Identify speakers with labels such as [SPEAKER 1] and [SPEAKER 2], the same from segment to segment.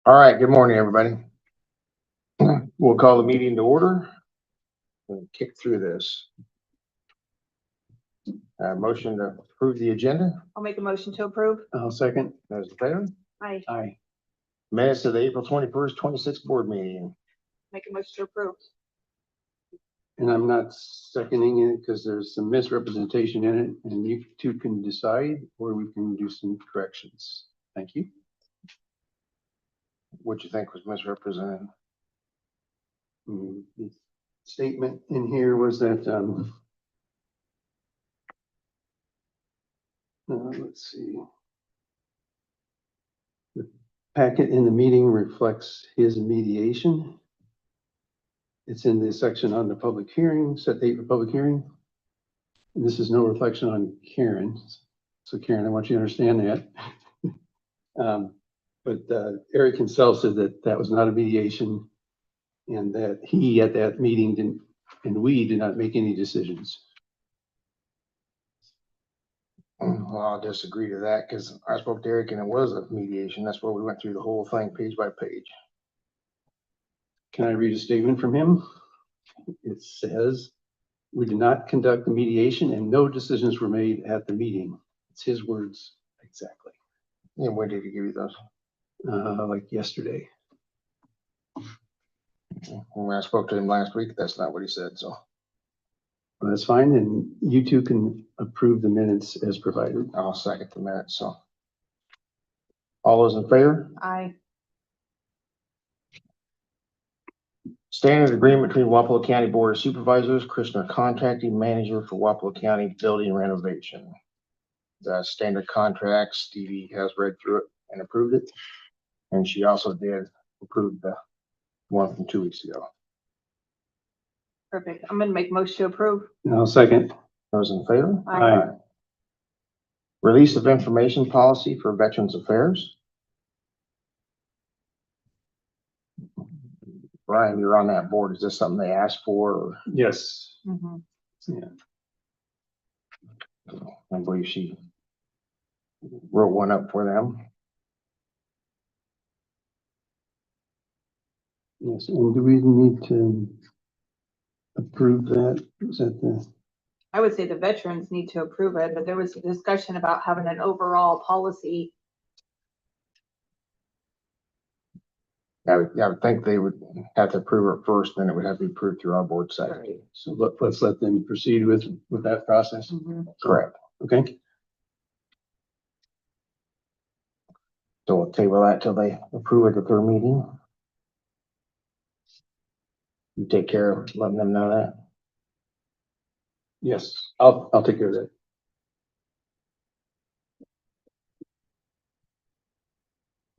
[SPEAKER 1] All right, good morning, everybody. We'll call the meeting to order and kick through this. Motion to approve the agenda.
[SPEAKER 2] I'll make a motion to approve.
[SPEAKER 3] I'll second.
[SPEAKER 1] Those in favor?
[SPEAKER 2] Aye.
[SPEAKER 3] Aye.
[SPEAKER 1] Minutes of the April 21st, 26th board meeting.
[SPEAKER 2] Make a motion to approve.
[SPEAKER 3] And I'm not seconding it because there's some misrepresentation in it and you two can decide or we can do some corrections. Thank you.
[SPEAKER 1] What you think was misrepresented?
[SPEAKER 3] The statement in here was that, let's see. The packet in the meeting reflects his mediation. It's in the section on the public hearing, set date for public hearing. And this is no reflection on Karen. So Karen, I want you to understand that. But Eric himself said that that was not a mediation and that he at that meeting didn't, and we did not make any decisions.
[SPEAKER 1] Well, I'll disagree to that because I spoke to Eric and it was a mediation. That's where we went through the whole thing page by page.
[SPEAKER 3] Can I read a statement from him? It says, "We did not conduct the mediation and no decisions were made at the meeting." It's his words exactly.
[SPEAKER 1] And when did he give you those?
[SPEAKER 3] Like yesterday.
[SPEAKER 1] When I spoke to him last week, that's not what he said, so.
[SPEAKER 3] Well, that's fine, and you two can approve the minutes as provided.
[SPEAKER 1] I'll second the minutes, so. All those in favor?
[SPEAKER 2] Aye.
[SPEAKER 1] Standard agreement between Wapello County Board of Supervisors, Christner Contracting Manager for Wapello County Building Renovation. The standard contract, Stevie has read through it and approved it. And she also did approve the one from 2 weeks ago.
[SPEAKER 2] Perfect. I'm gonna make a motion to approve.
[SPEAKER 3] And I'll second.
[SPEAKER 1] Those in favor?
[SPEAKER 3] Aye.
[SPEAKER 1] Release of information policy for Veterans Affairs. Brian, you're on that board. Is this something they asked for? Or?
[SPEAKER 3] Yes.
[SPEAKER 2] Mhm.
[SPEAKER 3] Yeah.
[SPEAKER 1] I believe she wrote one up for them.
[SPEAKER 3] Yes, and do we need to approve that? Is that the?
[SPEAKER 2] I would say the veterans need to approve it, but there was a discussion about having an overall policy.
[SPEAKER 1] I would think they would have to approve it first, then it would have to be approved through our board side.
[SPEAKER 3] So let's let them proceed with that process.
[SPEAKER 1] Correct.
[SPEAKER 3] Okay.
[SPEAKER 1] So we'll table that till they approve it at their meeting. You take care of letting them know that.
[SPEAKER 3] Yes, I'll take care of that.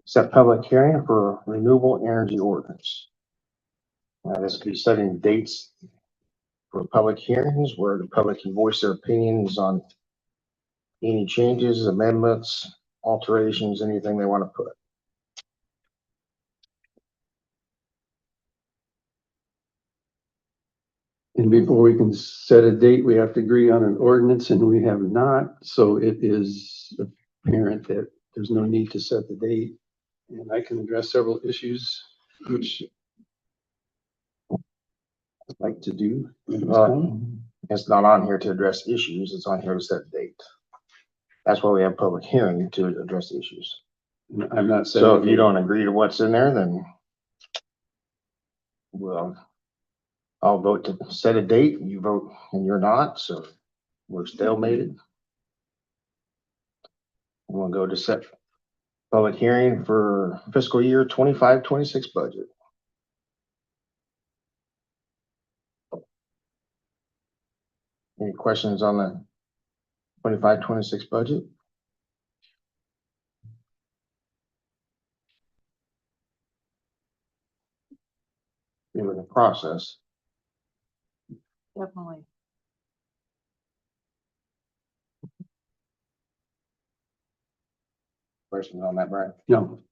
[SPEAKER 1] Set public hearing for renewable energy ordinance. This will be setting dates for public hearings where the public can voice their opinions on any changes, amendments, alterations, anything they want to put.
[SPEAKER 3] And before we can set a date, we have to agree on an ordinance, and we have not. So it is apparent that there's no need to set the date. And I can address several issues, which I'd like to do.
[SPEAKER 1] It's not on here to address issues. It's on here to set date. That's why we have public hearing, to address issues.
[SPEAKER 3] I'm not saying.
[SPEAKER 1] So if you don't agree to what's in there, then well, I'll vote to set a date. You vote and you're not, so we're stalemated. We'll go to set public hearing for fiscal year 25-26 budget. Any questions on the 25-26 budget? In the process.
[SPEAKER 2] Definitely.
[SPEAKER 1] Questions on that, Brian?
[SPEAKER 3] No.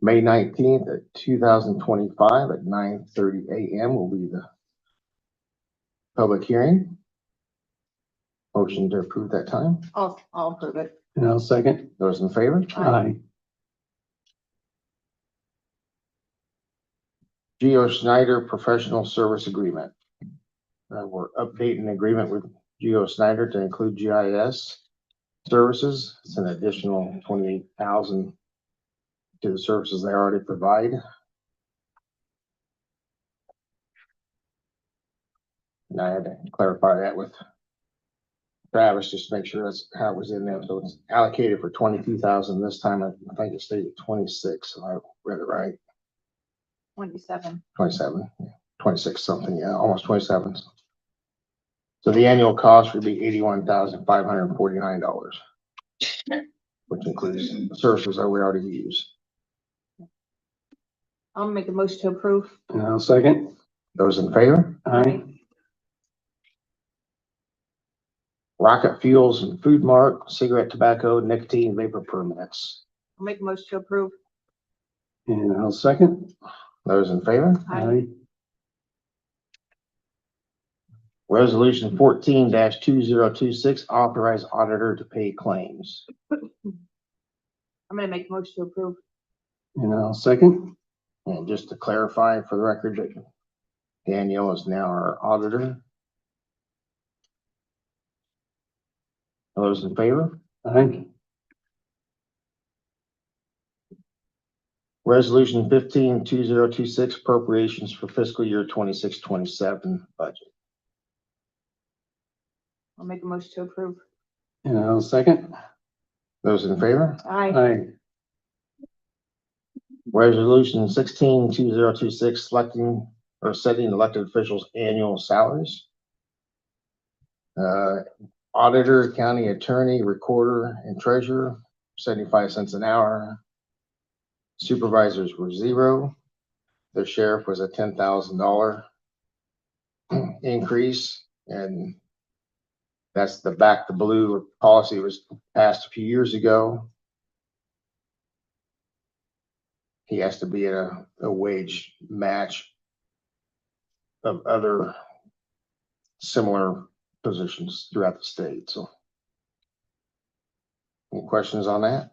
[SPEAKER 1] May 19th at 2025 at 9:30 a.m. will be the public hearing. Motion to approve that time.
[SPEAKER 2] I'll approve it.
[SPEAKER 3] And I'll second.
[SPEAKER 1] Those in favor?
[SPEAKER 3] Aye.
[SPEAKER 1] Geo Snyder Professional Service Agreement. We're updating the agreement with Geo Snyder to include GIS services. It's an additional 28,000 to the services they already provide. And I had to clarify that with Travis, just to make sure that's how it was in there. So it's allocated for 22,000 this time. I think it stated 26, so I read it right.
[SPEAKER 2] 27.
[SPEAKER 1] 27, yeah, 26 something, yeah, almost 27. So the annual cost would be $81,549, which includes the services that we already use.
[SPEAKER 2] I'll make a motion to approve.
[SPEAKER 3] And I'll second.
[SPEAKER 1] Those in favor?
[SPEAKER 3] Aye.
[SPEAKER 1] Rocket Fuels and Food Mart, cigarette, tobacco, nicotine, vapor permits.
[SPEAKER 2] I'll make a motion to approve.
[SPEAKER 3] And I'll second.
[SPEAKER 1] Those in favor?
[SPEAKER 3] Aye.
[SPEAKER 1] Resolution 14-2026, authorize auditor to pay claims.
[SPEAKER 2] I'm gonna make a motion to approve.
[SPEAKER 3] And I'll second.
[SPEAKER 1] And just to clarify for the record, that Danielle is now our auditor. Those in favor?
[SPEAKER 3] Aye.
[SPEAKER 1] Resolution 15-2026, appropriations for fiscal year 26-27 budget.
[SPEAKER 2] I'll make a motion to approve.
[SPEAKER 3] And I'll second.
[SPEAKER 1] Those in favor?
[SPEAKER 2] Aye.
[SPEAKER 3] Aye.
[SPEAKER 1] Resolution 16-2026, selecting or setting elected officials' annual salaries. Auditor, county attorney, recorder, and treasurer, 75 cents an hour. Supervisors were $0. The sheriff was a $10,000 increase, and that's the back to blue policy was passed a few years ago. He has to be at a wage match of other similar positions throughout the state. So, any questions on that?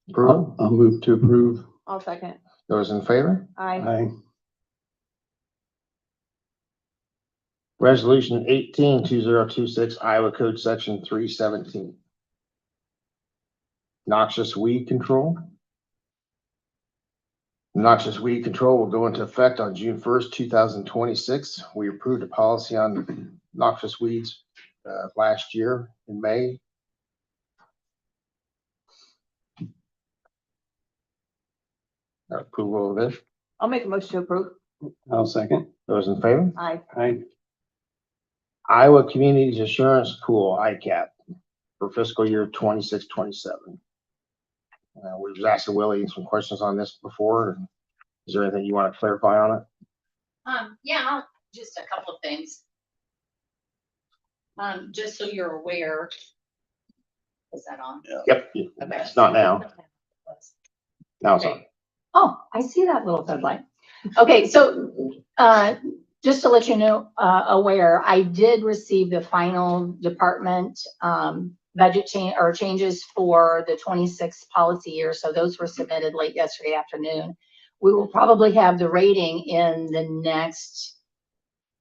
[SPEAKER 1] Approval?
[SPEAKER 3] I'll move to approve.
[SPEAKER 2] I'll second.
[SPEAKER 1] Those in favor?
[SPEAKER 2] Aye.
[SPEAKER 3] Aye.
[SPEAKER 1] Resolution 18-2026, Iowa Code Section 317. Noxious weed control. Noxious weed control will go into effect on June 1st, 2026. We approved a policy on noxious weeds last year in May. Approval of this.
[SPEAKER 2] I'll make a motion to approve.
[SPEAKER 3] I'll second.
[SPEAKER 1] Those in favor?
[SPEAKER 2] Aye.
[SPEAKER 3] Aye.
[SPEAKER 1] Iowa Communities Assurance Pool, ICAP, for fiscal year 26-27. We was asking Willie some questions on this before. Is there anything you want to clarify on it?
[SPEAKER 4] Yeah, just a couple of things. Just so you're aware. Is that on?
[SPEAKER 1] Yep, it's not now. Now it's on.
[SPEAKER 4] Oh, I see that little red light. Okay, so, just to let you know, aware, I did receive the final department, budget changes for the 26 policy year. So those were submitted late yesterday afternoon. We will probably have the rating in the next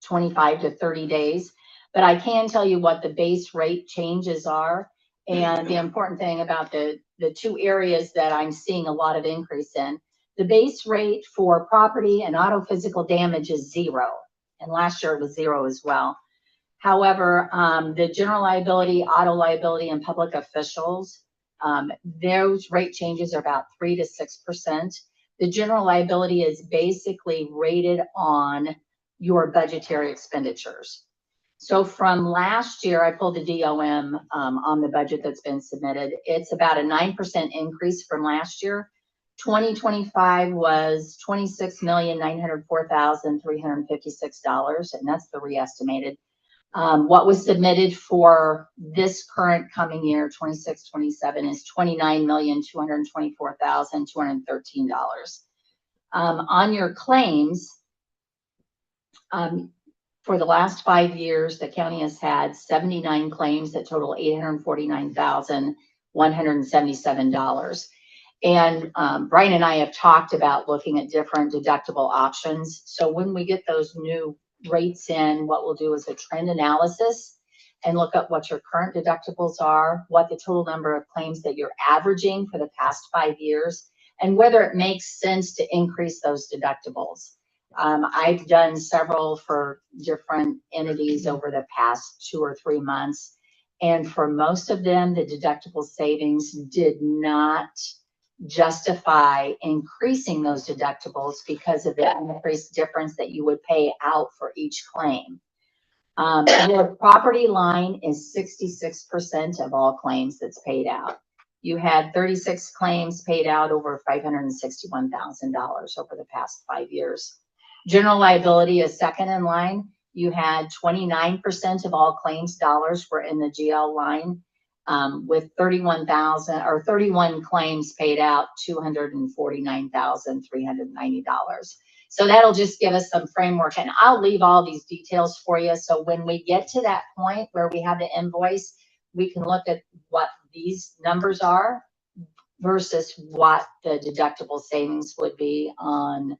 [SPEAKER 4] 25 to 30 days, but I can tell you what the base rate changes are. And the important thing about the two areas that I'm seeing a lot of increase in, the base rate for property and auto physical damage is 0. And last year it was 0 as well. However, the general liability, auto liability, and public officials, those rate changes are about 3 to 6%. The general liability is basically rated on your budgetary expenditures. So from last year, I pulled the DOM on the budget that's been submitted. It's about a 9% increase from last year. 2025 was $26,904,356, and that's the re-estimated. What was submitted for this current coming year, 26-27, is $29,224,213. On your claims, For the last 5 years, the county has had 79 claims that total $849,177. And Brian and I have talked about looking at different deductible options. So when we get those new rates in, what we'll do is a trend analysis and look at what your current deductibles are, what the total number of claims that you're averaging for the past 5 years, and whether it makes sense to increase those deductibles. I've done several for different entities over the past 2 or 3 months. And for most of them, the deductible savings did not justify increasing those deductibles because of the increased difference that you would pay out for each claim. Your property line is 66% of all claims that's paid out. You had 36 claims paid out over $561,000 over the past 5 years. General liability is second in line. You had 29% of all claims dollars were in the GL line, with 31 claims paid out, $249,390. So that'll just give us some framework, and I'll leave all these details for you. So when we get to that point where we have the invoice, we can look at what these numbers are versus what the deductible savings would be on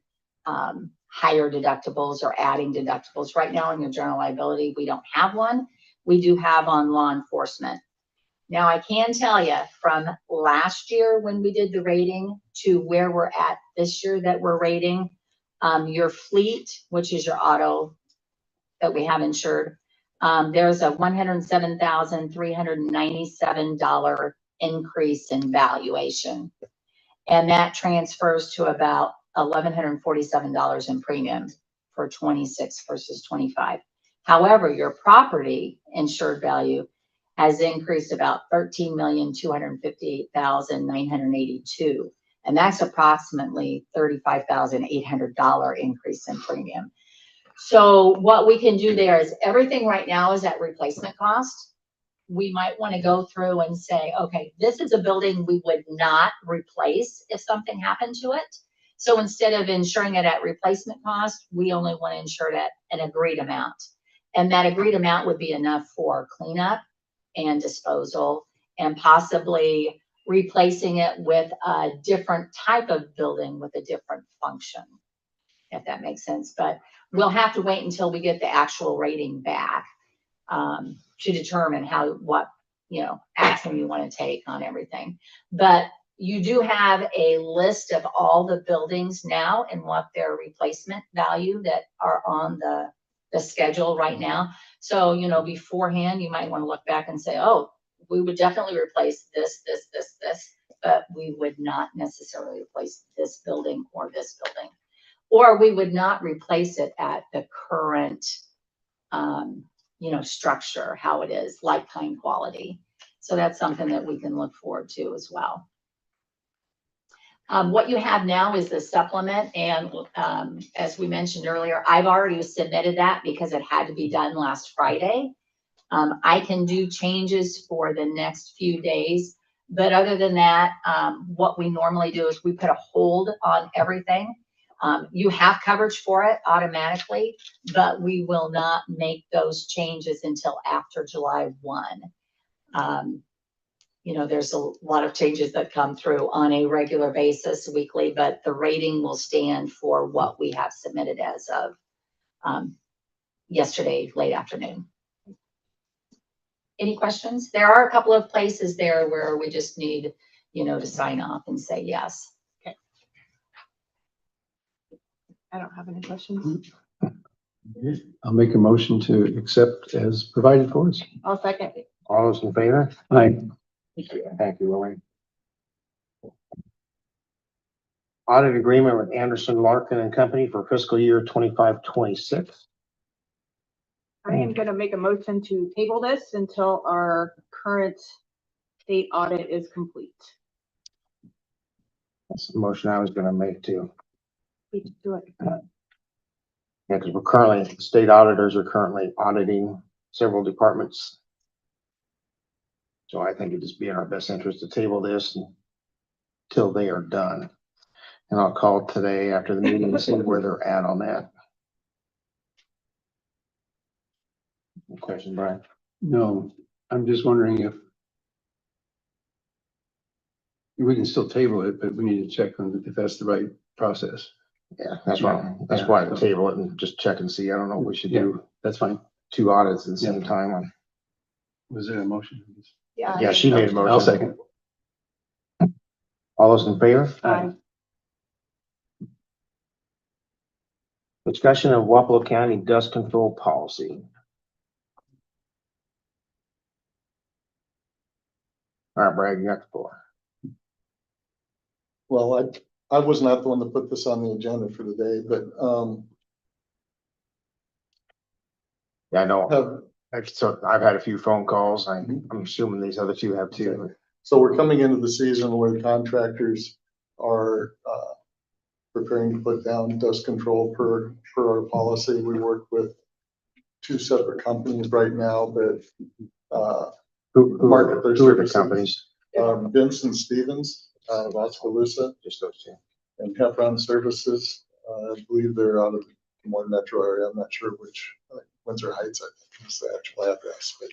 [SPEAKER 4] higher deductibles or adding deductibles. Right now in your general liability, we don't have one. We do have on law enforcement. Now I can tell you from last year when we did the rating to where we're at this year that we're rating, your fleet, which is your auto that we have insured, there's a $107,397 increase in valuation. And that transfers to about $1,147 in premium for 26 versus 25. However, your property insured value has increased about $13,258,982. And that's approximately $35,800 increase in premium. So what we can do there is everything right now is at replacement cost. We might want to go through and say, okay, this is a building we would not replace if something happened to it. So instead of insuring it at replacement cost, we only want to insure it at an agreed amount. And that agreed amount would be enough for cleanup and disposal and possibly replacing it with a different type of building with a different function, if that makes sense. But we'll have to wait until we get the actual rating back to determine what action you want to take on everything. But you do have a list of all the buildings now and what their replacement value that are on the schedule right now. So, beforehand, you might want to look back and say, oh, we would definitely replace this, but we would not necessarily replace this building or this building. Or we would not replace it at the current, structure, how it is, like kind quality. So that's something that we can look forward to as well. What you have now is the supplement, and as we mentioned earlier, I've already submitted that because it had to be done last Friday. I can do changes for the next few days, but other than that, what we normally do is we put a hold on everything. You have coverage for it automatically, but we will not make those changes until after July 1. There's a lot of changes that come through on a regular basis weekly, but the rating will stand for what we have submitted as of yesterday, late afternoon. Any questions? There are a couple of places there where we just need, to sign off and say yes.
[SPEAKER 2] Okay. I don't have any questions.
[SPEAKER 3] I'll make a motion to accept as provided for us.
[SPEAKER 2] I'll second.
[SPEAKER 1] All those in favor?
[SPEAKER 3] Aye.
[SPEAKER 1] Thank you, Lori. Audit agreement with Anderson, Larkin and Company for fiscal year 25-26.
[SPEAKER 2] I am going to make a motion to table this until our current state audit is complete.
[SPEAKER 1] That's the motion I was gonna make too.
[SPEAKER 2] We can do it.
[SPEAKER 1] Yeah, because the state auditors are currently auditing several departments. So I think it'd just be in our best interest to table this until they are done. And I'll call today after the meeting to see where they're at on that. Question, Brian?
[SPEAKER 3] No, I'm just wondering if we can still table it, but we need to check on if that's the right process.
[SPEAKER 1] Yeah, that's why, that's
[SPEAKER 3] Yeah.
[SPEAKER 1] why I table it and just check and see. I don't know if we should do
[SPEAKER 3] That's fine.
[SPEAKER 1] 2 audits at the same time on.
[SPEAKER 3] Was there a motion?
[SPEAKER 1] Yeah, she made a motion.
[SPEAKER 3] I'll second.
[SPEAKER 1] All those in favor?
[SPEAKER 2] Aye.
[SPEAKER 1] Discussion of Wapello County dust control policy. All right, Brad, you got the floor.
[SPEAKER 5] Well, I was not the one that put this on the agenda for today, but,
[SPEAKER 1] Yeah, I know.
[SPEAKER 5] have,
[SPEAKER 1] So I've had a few phone calls. I'm assuming these other two have too.
[SPEAKER 5] so we're coming into the season where the contractors are, preparing to put down dust control per our policy. We work with 2 separate companies right now, but, market their
[SPEAKER 1] Who are the
[SPEAKER 5] services.
[SPEAKER 1] companies?
[SPEAKER 5] Vince and Stevens, of Oskaloosa,
[SPEAKER 1] Just those two.
[SPEAKER 5] and Heffron Services. I believe they're out of the Des Moines metro area. I'm not sure which, Windsor Heights, I think is the actual address, but,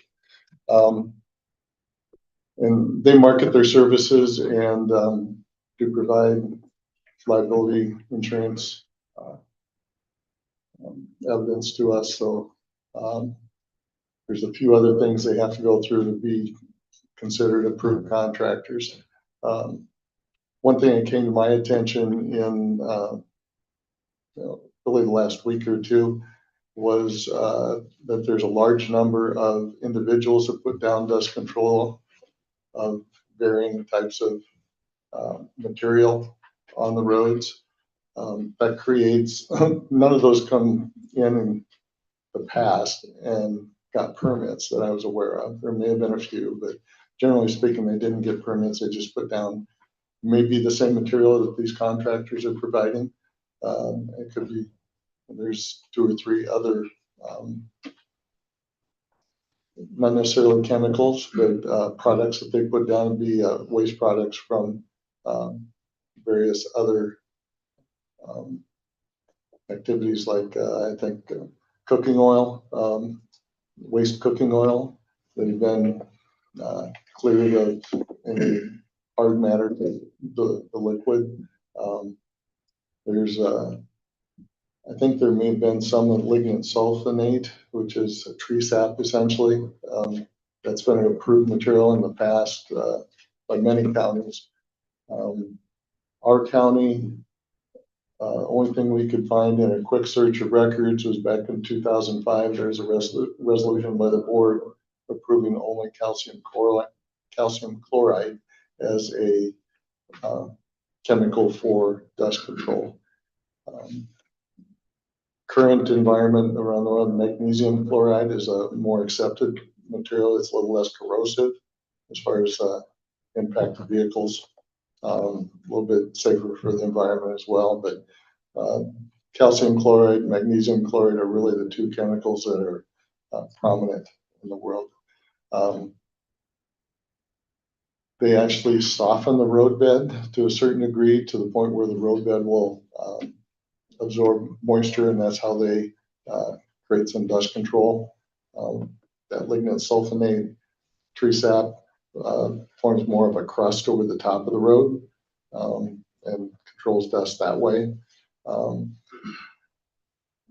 [SPEAKER 5] and they market their services and, do provide liability insurance, evidence to us. So, there's a few other things they have to go through to be considered approved contractors. One thing that came to my attention in, really the last week or two was, that there's a large number of individuals that put down dust control of varying types of, material on the roads. That creates, none of those come in the past and got permits that I was aware of. There may have been a few, but generally speaking, they didn't get permits. They just put down maybe the same material that these contractors are providing. It could be, there's 2 or 3 other, not necessarily chemicals, but products that they put down, be waste products from various other activities like, I think, cooking oil, waste cooking oil that have been cleared of any hard matter, the liquid. There's, I think there may have been some lignite sulfonate, which is a tree sap essentially. That's been an approved material in the past by many counties. Our county, only thing we could find in a quick search of records was back in 2005. There's a resolution by the board approving only calcium chloride as a chemical for dust control. Current environment around the world, magnesium chloride is a more accepted material. It's a little less corrosive as far as impact to vehicles. A little bit safer for the environment as well, but calcium chloride, magnesium chloride are really the 2 chemicals that are prominent in the world. They actually soften the roadbed to a certain degree, to the point where the roadbed will absorb moisture, and that's how they create some dust control. That lignite sulfonate tree sap forms more of a crust over the top of the road and controls dust that way.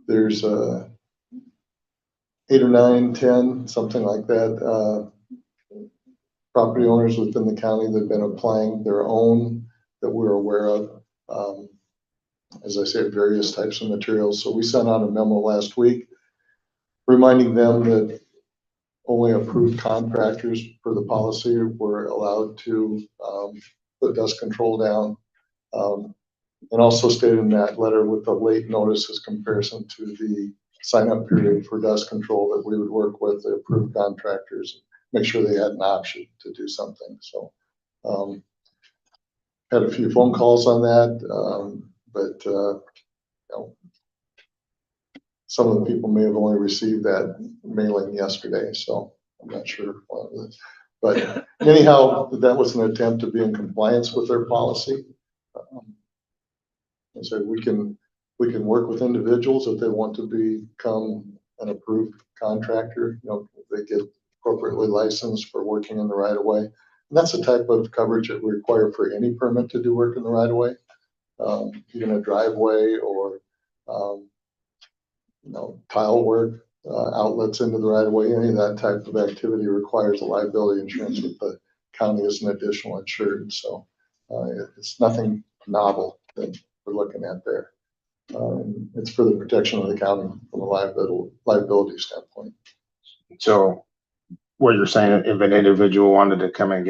[SPEAKER 5] There's 8 or 9, 10, something like that, property owners within the county that have been applying their own that we're aware of. As I said, various types of materials. So we sent out a memo last week reminding them that only approved contractors for the policy were allowed to put dust control down. And also stated in that letter with the late notices comparison to the sign-up period for dust control that we would work with the approved contractors, make sure they had an option to do something. So had a few phone calls on that, but you know, some of the people may have only received that mailing yesterday, so I'm not sure what it is. But anyhow, that was an attempt to be in compliance with their policy. And so we can work with individuals if they want to become an approved contractor, they get appropriately licensed for working in the right of way. And that's the type of coverage that we require for any permit to do work in the right of way. Even a driveway or, tile work, outlets into the right of way, any of that type of activity requires a liability insurance with the county as an additional insured. So it's nothing novel that we're looking at there. It's for the protection of the county from a liability standpoint.
[SPEAKER 1] So what you're saying, if an individual wanted to come and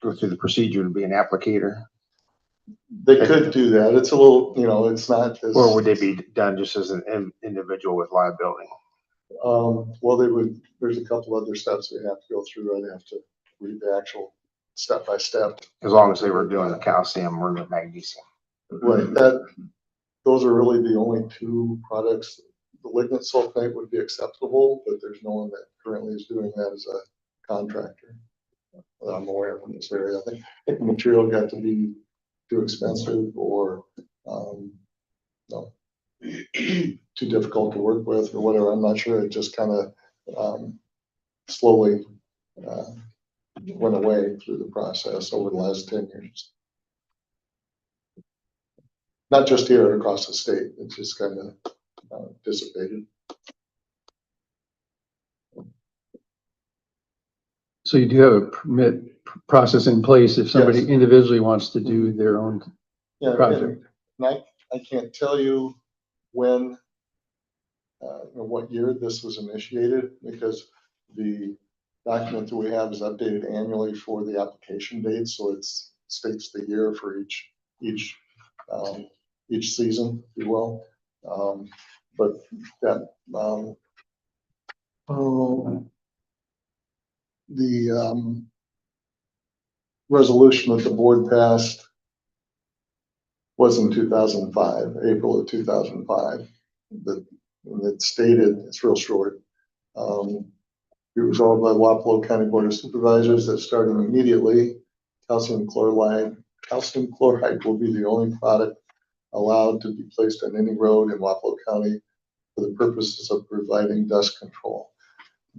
[SPEAKER 1] go through the procedure to be an applicator,
[SPEAKER 5] They could do that. It's a little, it's not as.
[SPEAKER 1] or would they be done just as an individual with liability?
[SPEAKER 5] Well, there's a couple other steps they have to go through. I'd have to read the actual step by step.
[SPEAKER 1] As long as they were doing the calcium or the magnesium.
[SPEAKER 5] Right, those are really the only two products. The lignite sulfate would be acceptable, but there's no one that currently is doing that as a contractor that I'm aware of in this area. I think the material got to be too expensive or, no, too difficult to work with or whatever. I'm not sure. It just kind of slowly went away through the process over the last 10 years. Not just here, across the state. It's just kind of dissipated.
[SPEAKER 3] So you do have a permit process in place if somebody
[SPEAKER 5] Yes.
[SPEAKER 3] individually wants to do their own
[SPEAKER 5] Yeah,
[SPEAKER 3] project.
[SPEAKER 5] and I can't tell you when, what year this was initiated, because the document that we have is updated annually for the application date, so it states the year for each season, if you will. But that, the resolution that the board passed was in 2005, April of 2005. It stated, it's real short. It was all by Wapello County Board of Supervisors that starting immediately, calcium chloride will be the only product allowed to be placed on any road in Wapello County for the purposes of providing dust control.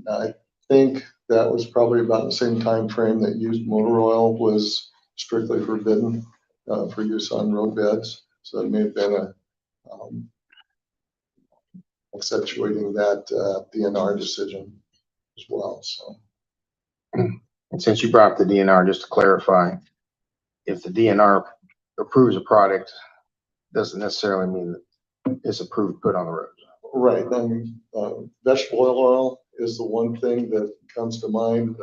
[SPEAKER 5] Now, I think that was probably about the same time frame that used motor oil was strictly forbidden for use on road beds. So that may have been accentuating that DNR decision as well. So.
[SPEAKER 1] And since you brought up the DNR, just to clarify, if the DNR approves a product, doesn't necessarily mean that it's approved to put on the road.
[SPEAKER 5] Right. Vegetable oil is the one thing that comes to mind.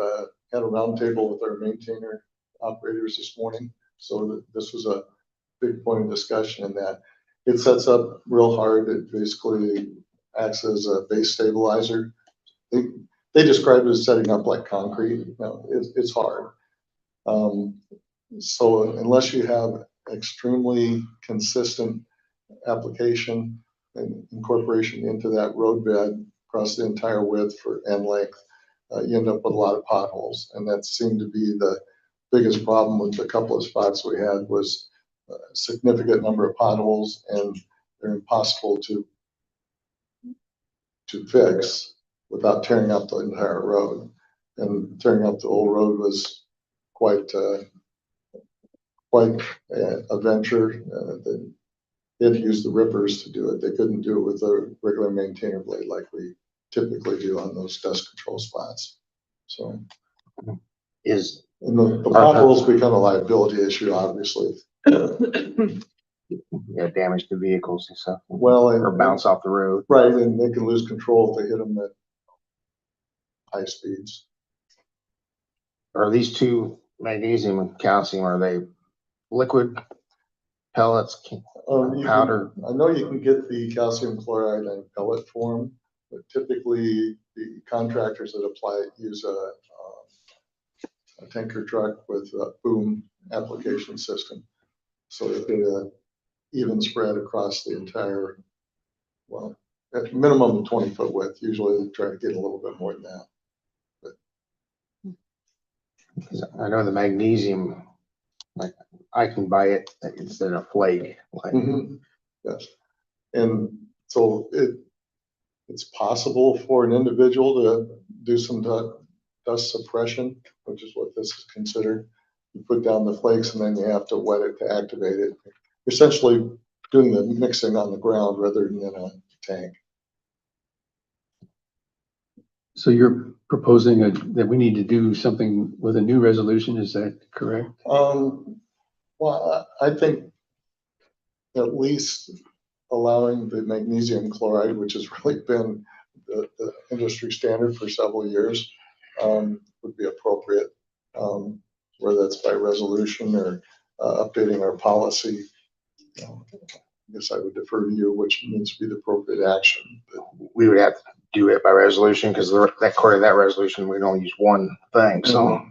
[SPEAKER 5] Had a roundtable with our maintainer operators this morning. So this was a big point of discussion in that it sets up real hard. It basically acts as a base stabilizer. They describe it as setting up like concrete. It's hard. So unless you have extremely consistent application and incorporation into that roadbed across the entire width and length, you end up with a lot of potholes. And that seemed to be the biggest problem with a couple of spots we had was a significant number of potholes, and they're impossible to fix without tearing up the entire road. And tearing up the whole road was quite a venture. They had to use the rippers to do it. They couldn't do it with a regular maintainer blade like we typically do on those dust control spots. So, and the potholes become a liability issue, obviously.
[SPEAKER 1] Yeah, damage to vehicles and stuff.
[SPEAKER 5] Well,
[SPEAKER 1] or bounce off the road.
[SPEAKER 5] Right, and they can lose control if they hit them at high speeds.
[SPEAKER 1] Are these two, magnesium and calcium, are they liquid, pellets, powder?
[SPEAKER 5] I know you can get the calcium chloride in pellet form, but typically the contractors that apply it use a tanker truck with a boom application system. So they get an even spread across the entire, well, at minimum 20-foot width. Usually they try to get a little bit more than that.
[SPEAKER 1] I know the magnesium, like I can buy it instead of flake. Like,
[SPEAKER 5] Yes. And so it's possible for an individual to do some dust suppression, which is what this is considered. You put down the flakes and then you have to wet it to activate it. You're essentially doing the mixing on the ground rather than in a tank.
[SPEAKER 3] So you're proposing that we need to do something with a new resolution, is that correct?
[SPEAKER 5] Well, I think at least allowing the magnesium chloride, which has really been the industry standard for several years, would be appropriate, whether that's by resolution or updating our policy. I guess I would defer to you, which needs to be the appropriate action.
[SPEAKER 1] We would have to do it by resolution because according to that resolution, we can only use one thing, so.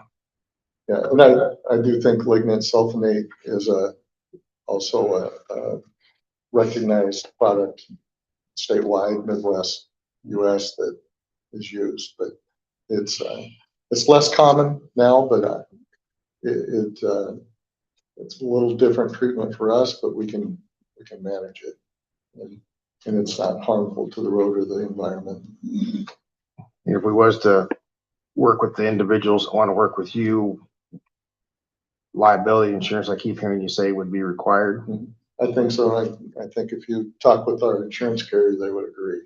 [SPEAKER 5] Yeah, and I do think lignite sulfonate is also a recognized product statewide, Midwest, US that is used, but it's less common now, but it's a little different treatment for us, but we can manage it. And it's not harmful to the road or the environment.
[SPEAKER 1] If we was to work with the individuals that want to work with you, liability insurance, I keep hearing you say, would be required.
[SPEAKER 5] I think so. I think if you talk with our insurance carrier, they would agree.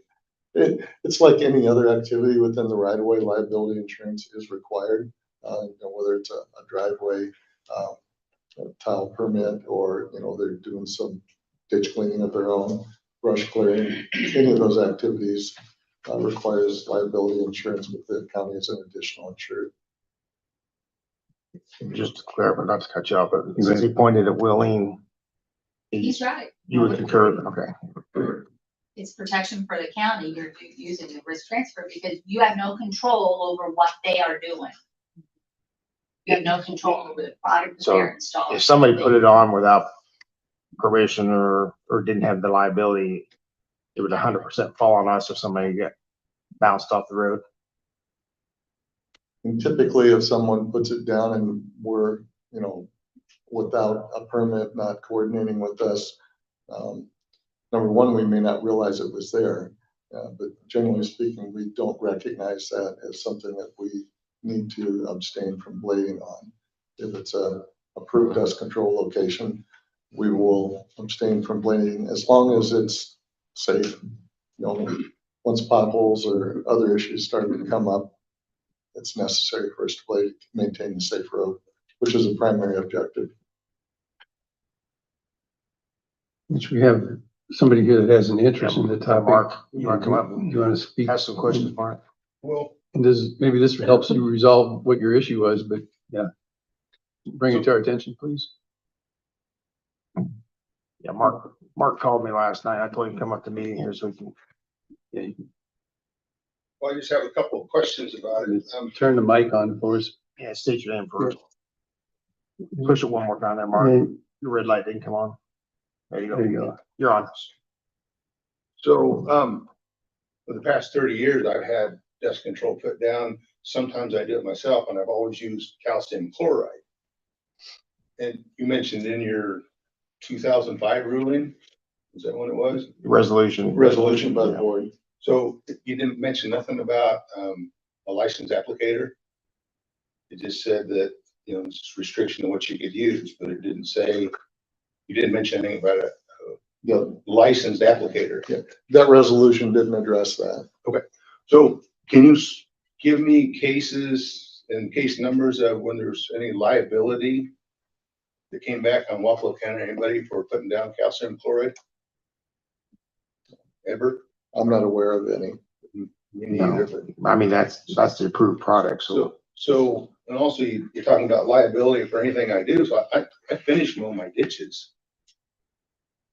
[SPEAKER 5] It's like any other activity within the right of way, liability insurance is required. Whether it's a driveway, a tile permit, or they're doing some ditch cleaning of their own, brush clearing, any of those activities requires liability insurance with the county as an additional insured.
[SPEAKER 1] Just to clarify, not to cut you off, but since he pointed at Willing,
[SPEAKER 6] He's right.
[SPEAKER 1] you would concur, okay.
[SPEAKER 6] It's protection for the county. You're using the risk transfer because you have no control over what they are doing. You have no control over the product that
[SPEAKER 1] So,
[SPEAKER 6] they're installing.
[SPEAKER 1] If somebody put it on without permission or didn't have the liability, it would 100% fall on us if somebody got bounced off the road.
[SPEAKER 5] And typically, if someone puts it down and we're, without a permit, not coordinating with us, number one, we may not realize it was there. But generally speaking, we don't recognize that as something that we need to abstain from blading on. If it's a approved dust control location, we will abstain from blading as long as it's safe. Once potholes or other issues start to come up, it's necessary for us to blade to maintain the safe road, which is a primary objective.
[SPEAKER 3] Which we have somebody here that has an interest in the topic.
[SPEAKER 1] Mark, you want to come up and
[SPEAKER 3] You want to speak?
[SPEAKER 1] ask some questions, Mark?
[SPEAKER 7] Well,
[SPEAKER 3] And maybe this helps you resolve what your issue was, but yeah. Bring it to our attention, please.
[SPEAKER 1] Yeah, Mark called me last night. I told him to come up to the meeting here so we can.
[SPEAKER 3] Yeah,
[SPEAKER 7] I just have a couple of questions about it.
[SPEAKER 3] turn the mic on for us.
[SPEAKER 1] Yeah, state your name first. Push it one more time there, Mark.
[SPEAKER 3] Hey,
[SPEAKER 1] Your red light didn't come on. There you go.
[SPEAKER 3] There you go.
[SPEAKER 1] You're on.
[SPEAKER 7] So, for the past 30 years, I've had dust control put down. Sometimes I do it myself, and I've always used calcium chloride. And you mentioned in your 2005 ruling, is that when it was?
[SPEAKER 1] Resolution.
[SPEAKER 5] Resolution by the
[SPEAKER 1] Yeah.
[SPEAKER 5] board.
[SPEAKER 7] So you didn't mention nothing about a licensed applicator. It just said that, it's restriction of what you could use, but it didn't say, you didn't mention anything about a
[SPEAKER 5] The,
[SPEAKER 7] licensed applicator.
[SPEAKER 5] that resolution didn't address that.
[SPEAKER 7] So can you give me cases and case numbers of when there's any liability that came back on Wapello County, anybody for putting down calcium chloride? Ever?
[SPEAKER 5] I'm not aware of any.
[SPEAKER 7] Me neither, but.
[SPEAKER 1] I mean, that's the approved product, so.
[SPEAKER 7] So, and also you're talking about liability for anything I do. So I finish mowing my ditches.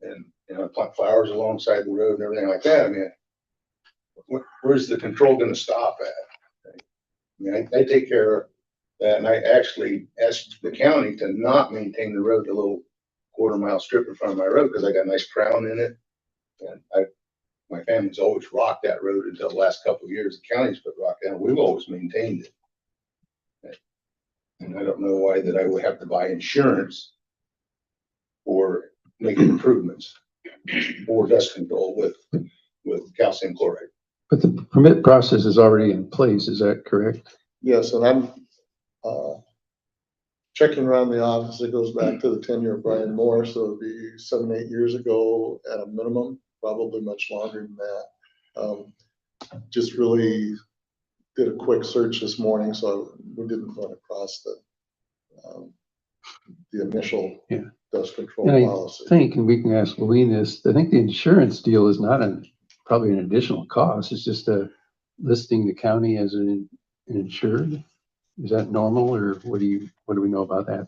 [SPEAKER 7] And, I plant flowers alongside the road and everything like that. I mean, where's the control going to stop at? I mean, I take care of that, and I actually asked the county to not maintain the road, the little quarter-mile strip in front of my road, because I got a nice crown in it. And my family's always rocked that road until the last couple of years. The county's put rock down. We've always maintained it. And I don't know why that I would have to buy insurance for making improvements or dust control with calcium chloride.
[SPEAKER 3] But the permit process is already in place, is that correct?
[SPEAKER 5] Yes, and I'm, checking around the office, it goes back to the tenure of Brian Moore, so it'd be 7, 8 years ago at a minimum, probably much longer than that. Just really did a quick search this morning, so we didn't run across the initial
[SPEAKER 3] Yeah.
[SPEAKER 5] dust control
[SPEAKER 3] And I
[SPEAKER 5] policy.
[SPEAKER 3] think, and we can ask Louise this, I think the insurance deal is not probably an additional cost, it's just listing the county as an insured. Is that normal, or what do we know about that?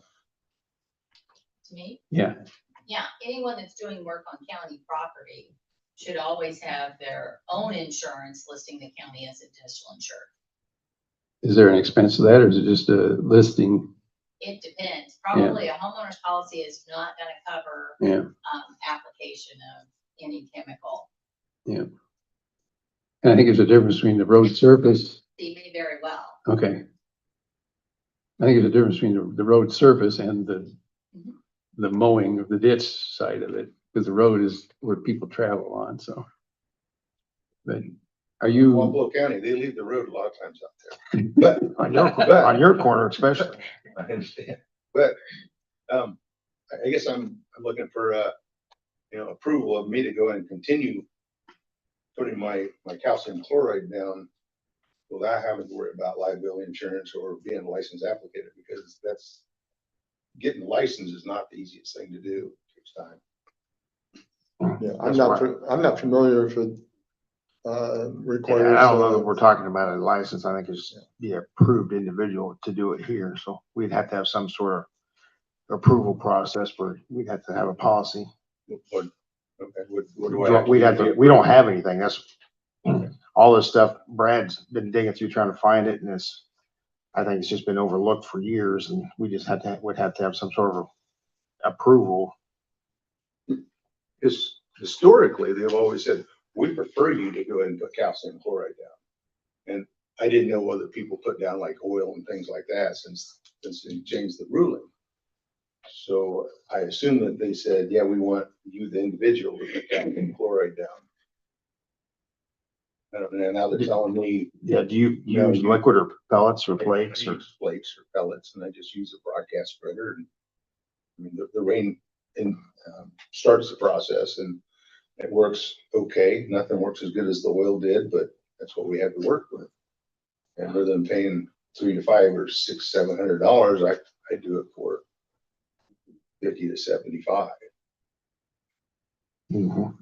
[SPEAKER 6] To me,
[SPEAKER 3] Yeah,
[SPEAKER 6] yeah, anyone that's doing work on county property should always have their own insurance listing the county as additional insured.
[SPEAKER 3] is there an expense to that, or is it just a listing?
[SPEAKER 6] It depends. Probably a homeowner's policy is not gonna cover,
[SPEAKER 3] Yeah,
[SPEAKER 6] application of any chemical.
[SPEAKER 3] yeah. And I think there's a difference between the road surface,
[SPEAKER 6] They may very well.
[SPEAKER 3] okay. I think there's a difference between the road surface and
[SPEAKER 6] Mhm.
[SPEAKER 3] the mowing of the ditch side of it, because the road is where people travel on, so. But are you,
[SPEAKER 7] Wapello County, they leave the road a lot of times out there. But
[SPEAKER 1] On your corner especially.
[SPEAKER 7] I understand, but, I guess I'm looking for, approval of me to go and continue putting my calcium chloride down without having to worry about liability insurance or being a licensed applicator, because that's, getting licensed is not the easiest thing to do. It takes time.
[SPEAKER 5] Yeah,
[SPEAKER 1] That's why-
[SPEAKER 5] I'm not familiar if it,
[SPEAKER 1] Yeah,
[SPEAKER 5] requires.
[SPEAKER 1] I don't know that we're talking about a license. I think it's the approved individual to do it here. So we'd have to have some sort of approval process where we'd have to have a policy.
[SPEAKER 7] What, okay, what do I have to
[SPEAKER 1] We'd have
[SPEAKER 7] do?
[SPEAKER 1] to, we don't have anything. That's all this stuff. Brad's been digging through trying to find it, and I think it's just been overlooked for years, and we just would have to have some sort of approval.
[SPEAKER 7] Historically, they've always said, we prefer you to go ahead and put calcium chloride down. And I didn't know whether people put down like oil and things like that since they changed the ruling. So I assume that they said, yeah, we want you, the individual, to put calcium chloride down. And now they're telling me.
[SPEAKER 1] Yeah, do you
[SPEAKER 7] No,
[SPEAKER 1] use liquid or pellets or flakes
[SPEAKER 7] I
[SPEAKER 1] or?
[SPEAKER 7] use flakes or pellets, and I just use a broadcast spreader. And I mean, the rain starts the process, and it works okay. Nothing works as good as the oil did, but that's what we have to work with. And rather than paying $300 to $500 or $600, $700, I do it for $50 to $75.
[SPEAKER 1] Mhm.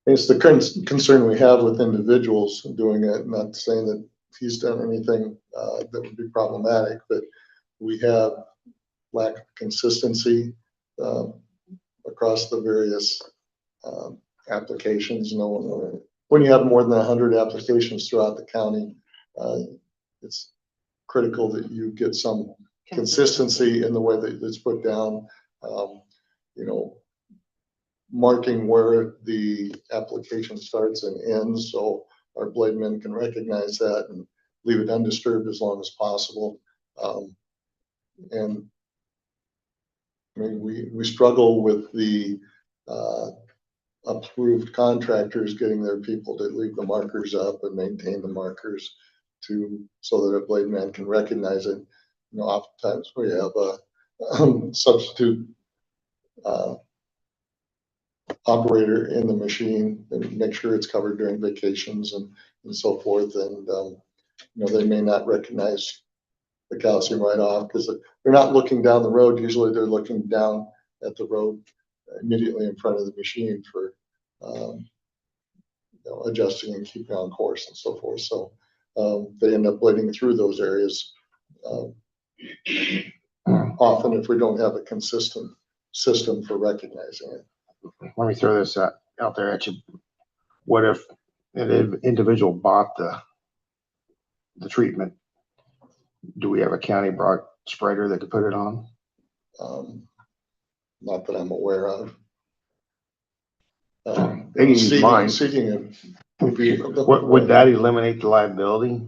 [SPEAKER 5] It's the concern we have with individuals doing it, not saying that he's done anything, that would be problematic, but we have lack of consistency, across the various, applications. When you have more than 100 applications throughout the county, it's critical that you get some consistency in the way that it's put down. You know, marking where the application starts and ends, so our blade men can recognize that and leave it undisturbed as long as possible. And I mean, we struggle with the approved contractors getting their people to leave the markers up and maintain the markers so that a blade man can recognize it. You know, oftentimes we have a substitute operator in the machine and make sure it's covered during vacations and so forth. And, you know, they may not recognize the calcium right off because they're not looking down the road. Usually they're looking down at the road immediately in front of the machine for, you know, adjusting and keeping on course and so forth. So they end up blading through those areas often if we don't have a consistent system for recognizing it.
[SPEAKER 1] Let me throw this out there at you. What if an individual bought the treatment? Do we have a county broad spreader that could put it on?
[SPEAKER 5] Not that I'm aware of.
[SPEAKER 1] They can use mine.
[SPEAKER 5] Seeking
[SPEAKER 1] Would that eliminate the liability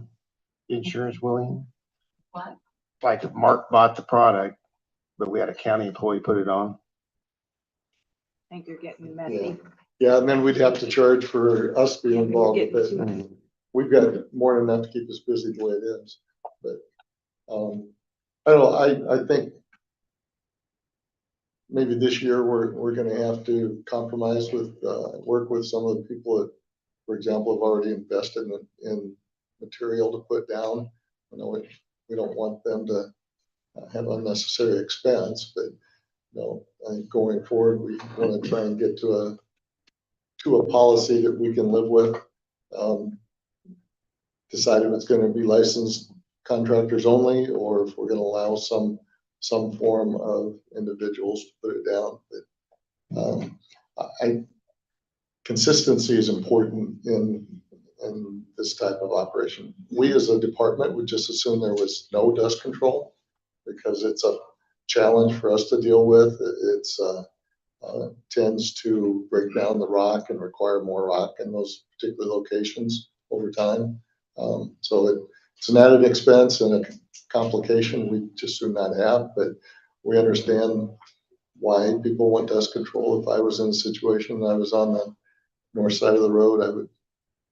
[SPEAKER 1] insurance, William?
[SPEAKER 6] What?
[SPEAKER 1] Like if Mark bought the product, but we had a county employee put it on?
[SPEAKER 2] I think you're getting messy.
[SPEAKER 5] Yeah, and then we'd have to charge for us being involved with it. We've got more than enough to keep us busy the way it is, but, I don't know, I think maybe this year we're gonna have to compromise with, work with some of the people that, for example, have already invested in material to put down. You know, we don't want them to have unnecessary expense, but, you know, I think going forward, we wanna try and get to a policy that we can live with. Decide if it's gonna be licensed contractors only, or if we're gonna allow some form of individuals to put it down. But consistency is important in this type of operation. We as a department would just assume there was no dust control, because it's a challenge for us to deal with. It's tends to break down the rock and require more rock in those particular locations over time. So it's an added expense and a complication we just do not have, but we understand why people want dust control. If I was in a situation and I was on the north side of the road, I would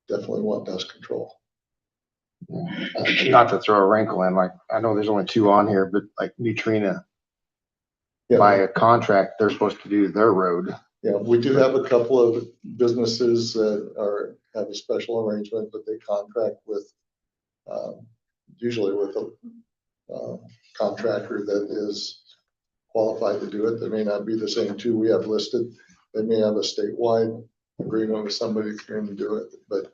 [SPEAKER 5] definitely want dust control.
[SPEAKER 1] Not to throw a wrinkle in, like, I know there's only two on here, but like Neutrina, by
[SPEAKER 5] Yeah,
[SPEAKER 1] a contract, they're supposed to do their road.
[SPEAKER 5] yeah, we do have a couple of businesses that have a special arrangement, but they contract with, usually with a contractor that is qualified to do it. They may not be the same two we have listed. They may have a statewide agreement with somebody who's going to do it, but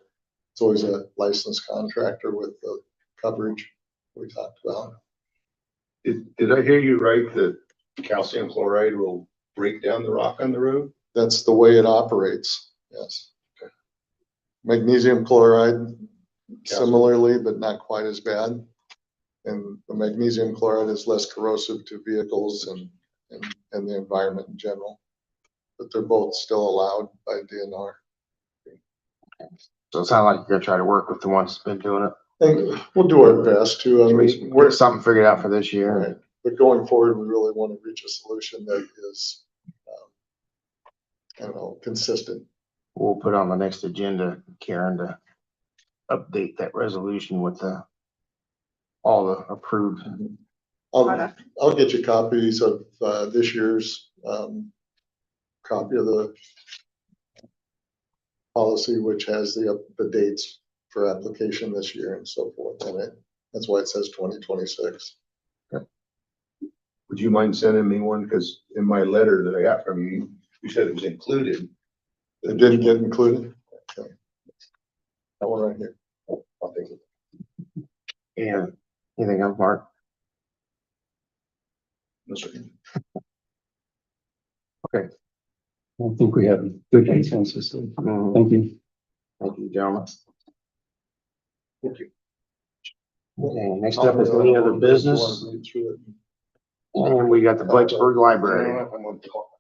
[SPEAKER 5] it's always a licensed contractor with the coverage we talked about.
[SPEAKER 7] Did I hear you right that calcium chloride will break down the rock on the road?
[SPEAKER 5] That's the way it operates, yes. Magnesium chloride similarly, but not quite as bad. And the magnesium chloride is less corrosive to vehicles and the environment in general. But they're both still allowed by DNR.
[SPEAKER 1] So it sounds like you're gonna try to work with the ones that's been doing it.
[SPEAKER 5] And we'll do our best to, I mean,
[SPEAKER 1] Get something figured out for this year.
[SPEAKER 5] right. But going forward, we really want to reach a solution that is, I don't know, consistent.
[SPEAKER 1] We'll put on the next agenda, Karen, to update that resolution with all the approved.
[SPEAKER 5] I'll get you copies of this year's copy of the policy, which has the dates for application this year and so forth in it. That's why it says 2026.
[SPEAKER 7] Would you mind sending me one? Because in my letter that I got from you, you said it was included.
[SPEAKER 5] It didn't get included? Okay. That one right here. I'll take it.
[SPEAKER 1] And anything else, Mark?
[SPEAKER 7] No, sir.
[SPEAKER 3] I think we have a good consensus.
[SPEAKER 1] Mhm.
[SPEAKER 3] Thank you.
[SPEAKER 1] Thank you, gentlemen.
[SPEAKER 7] Thank you.
[SPEAKER 1] Okay, next up is any other business,
[SPEAKER 5] Read through it.
[SPEAKER 1] and we got the Blacksburg Library.
[SPEAKER 7] I'm gonna call.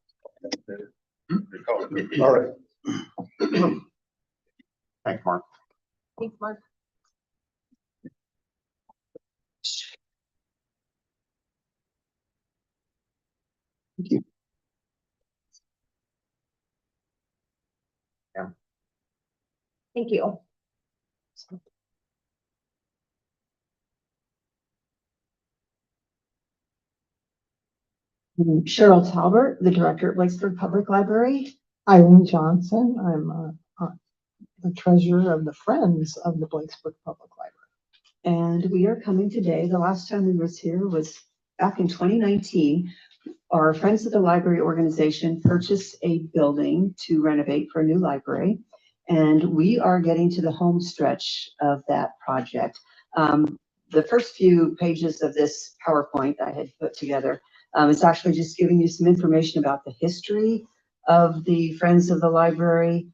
[SPEAKER 5] All right.
[SPEAKER 1] Thanks, Mark.
[SPEAKER 2] Thanks, Mark. Thank you.
[SPEAKER 8] Cheryl Talbert, the director at Blacksburg Public Library. Eileen Johnson, I'm the treasurer of the Friends of the Blacksburg Public Library. And we are coming today. The last time we was here was back in 2019. Our Friends of the Library organization purchased a building to renovate for a new library. And we are getting to the home stretch of that project. The first few pages of this PowerPoint I had put together, it's actually just giving you some information about the history of the Friends of the Library,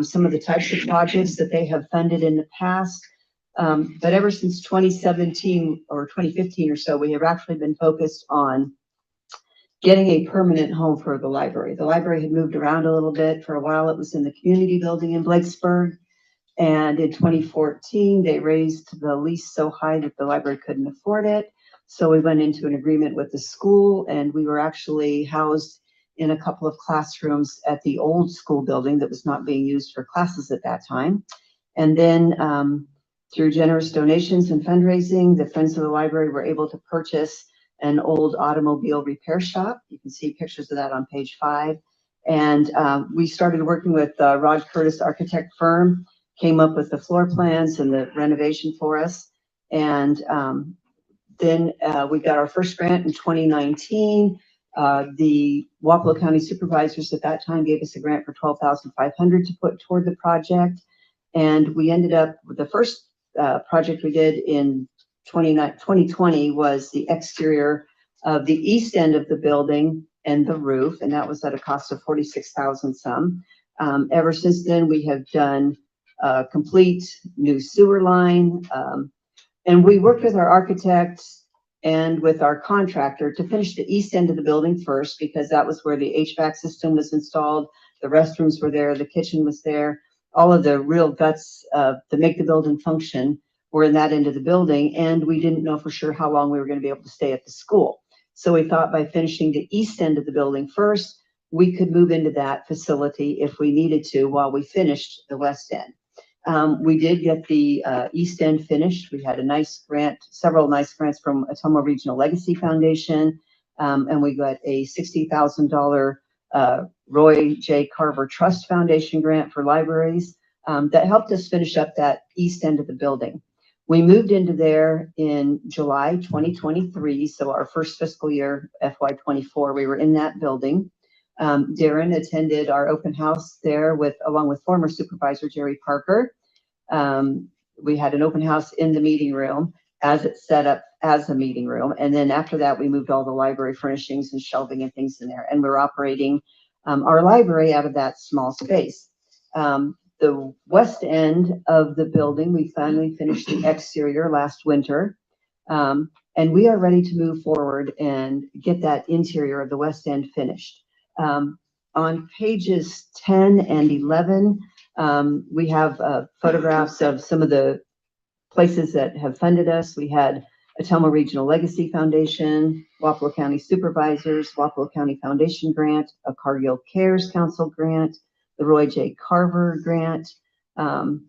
[SPEAKER 8] some of the types of projects that they have funded in the past. But ever since 2017 or 2015 or so, we have actually been focused on getting a permanent home for the library. The library had moved around a little bit. For a while, it was in the community building in Blacksburg. And in 2014, they raised the lease so high that the library couldn't afford it. So we went into an agreement with the school, and we were actually housed in a couple of classrooms at the old school building that was not being used for classes at that time. And then through generous donations and fundraising, the Friends of the Library were able to purchase an old automobile repair shop. You can see pictures of that on page 5. And we started working with Rod Curtis Architect Firm, came up with the floor plans and the renovation for us. And then we got our first grant in 2019. The Wapello County Supervisors at that time gave us a grant for $12,500 to put toward the project. And we ended up with the first project we did in 2020 was the exterior of the east end of the building and the roof, and that was at a cost of $46,000 some. Ever since then, we have done a complete new sewer line, and we worked with our architects and with our contractor to finish the east end of the building first, because that was where the HVAC system was installed, the restrooms were there, the kitchen was there, all of the real guts to make the building function were in that end of the building, and we didn't know for sure how long we were going to be able to stay at the school. So we thought by finishing the east end of the building first, we could move into that facility if we needed to while we finished the west end. We did get the east end finished. We had a nice grant, several nice grants from Atomo Regional Legacy Foundation, and we got a $60,000 Roy J. Carver Trust Foundation grant for libraries that helped us finish up that east end of the building. We moved into there in July 2023, so our first fiscal year, FY24, we were in that building. Darren attended our open house there along with former supervisor Jerry Parker. We had an open house in the meeting room as it's set up as a meeting room. And then after that, we moved all the library furnishings and shelving and things in there. And we're operating our library out of that small space. The west end of the building, we finally finished the exterior last winter. And we are ready to move forward and get that interior of the west end finished. On pages 10 and 11, we have photographs of some of the places that have funded us. We had Atomo Regional Legacy Foundation, Wapello County Supervisors, Wapello County Foundation Grant, a Cargill Cares Council grant, the Roy J. Carver grant. And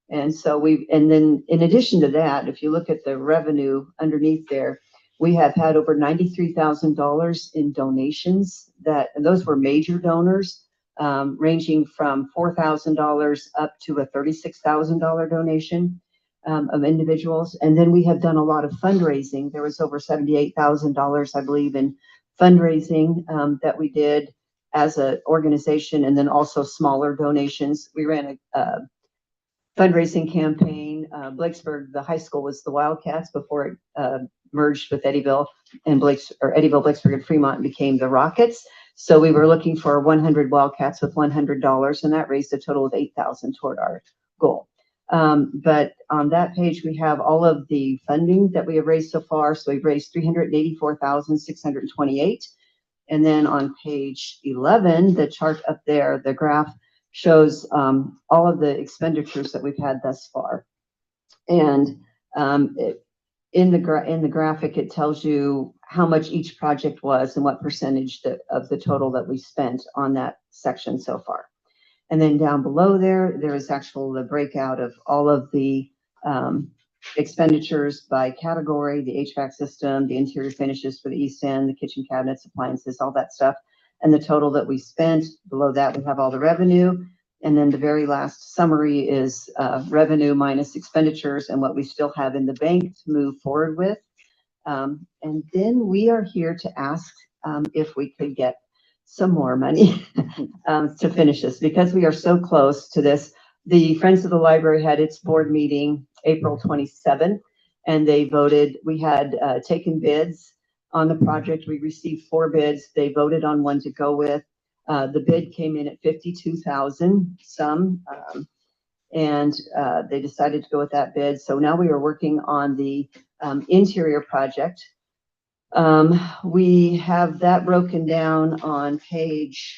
[SPEAKER 8] then in addition to that, if you look at the revenue underneath there, we have had over $93,000 in donations and those were major donors, ranging from $4,000 up to a $36,000 donation of individuals. And then we have done a lot of fundraising. There was over $78,000, I believe, in fundraising that we did as an organization, and then also smaller donations. We ran a fundraising campaign. Blakesburg, the high school, was the Wildcats before it merged with Eddyville, and Eddyville, Blakesburg, and Fremont became the Rockets. So we were looking for 100 Wildcats with $100, and that raised a total of $8,000 toward our goal. But on that page, we have all of the funding that we have raised so far. So we've raised $384,628. And then on page 11, the chart up there, the graph shows all of the expenditures that we've had thus far. And in the graphic, it tells you how much each project was and what percentage of the total that we spent on that section so far. And then down below there is the breakout of all of the expenditures by category, the HVAC system, the interior finishes for the east end, the kitchen cabinets, appliances, all that stuff, and the total that we spent. Below that, we have all the revenue. And then the very last summary is revenue minus expenditures and what we still have in the bank to move forward with. And then we are here to ask if we could get some more money to finish this, because we are so close to this. The Friends of the Library had its board meeting April 27th, and they voted. We had taken bids on the project. We received 4 bids. They voted on one to go with. The bid came in at $52,000 some, and they decided to go with that bid. So now we are working on the interior project. We have that broken down on page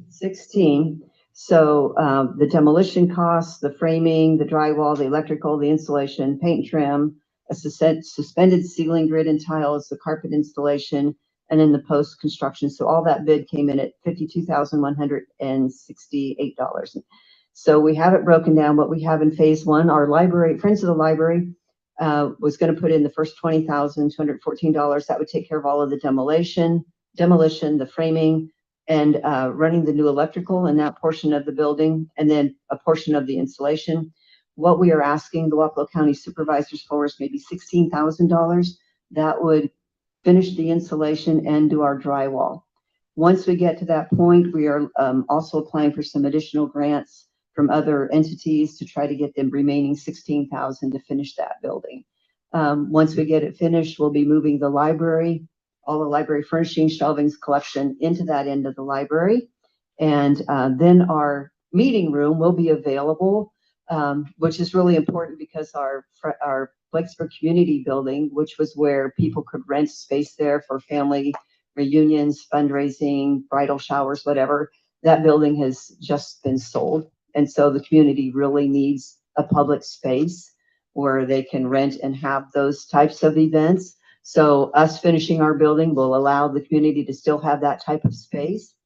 [SPEAKER 8] 16. So the demolition costs, the framing, the drywall, the electrical, the insulation, paint trim, a suspended ceiling grid and tiles, the carpet installation,
[SPEAKER 9] and then the post-construction. So all that bid came in at $52,168. So we have it broken down. What we have in phase one, our library, Friends of the Library, was going to put in the first $20,214. That would take care of all of the demolition, the framing, and running the new electrical in that portion of the building, and then a portion of the insulation. What we are asking the Wapello County Supervisors for is maybe $16,000. That would finish the insulation and do our drywall. Once we get to that point, we are also applying for some additional grants from other entities to try to get the remaining $16,000 to finish that building. Once we get it finished, we'll be moving the library, all the library furnishing, shelvings, collection into that end of the library. And then our meeting room will be available, which is really important because our Blacksburg Community Building, which was where people could rent space there for family reunions, fundraising, bridal showers, whatever, that building has just been sold. And so the community really needs a public space where they can rent and have those types of events. So us finishing our building will allow the community to still have that type of space.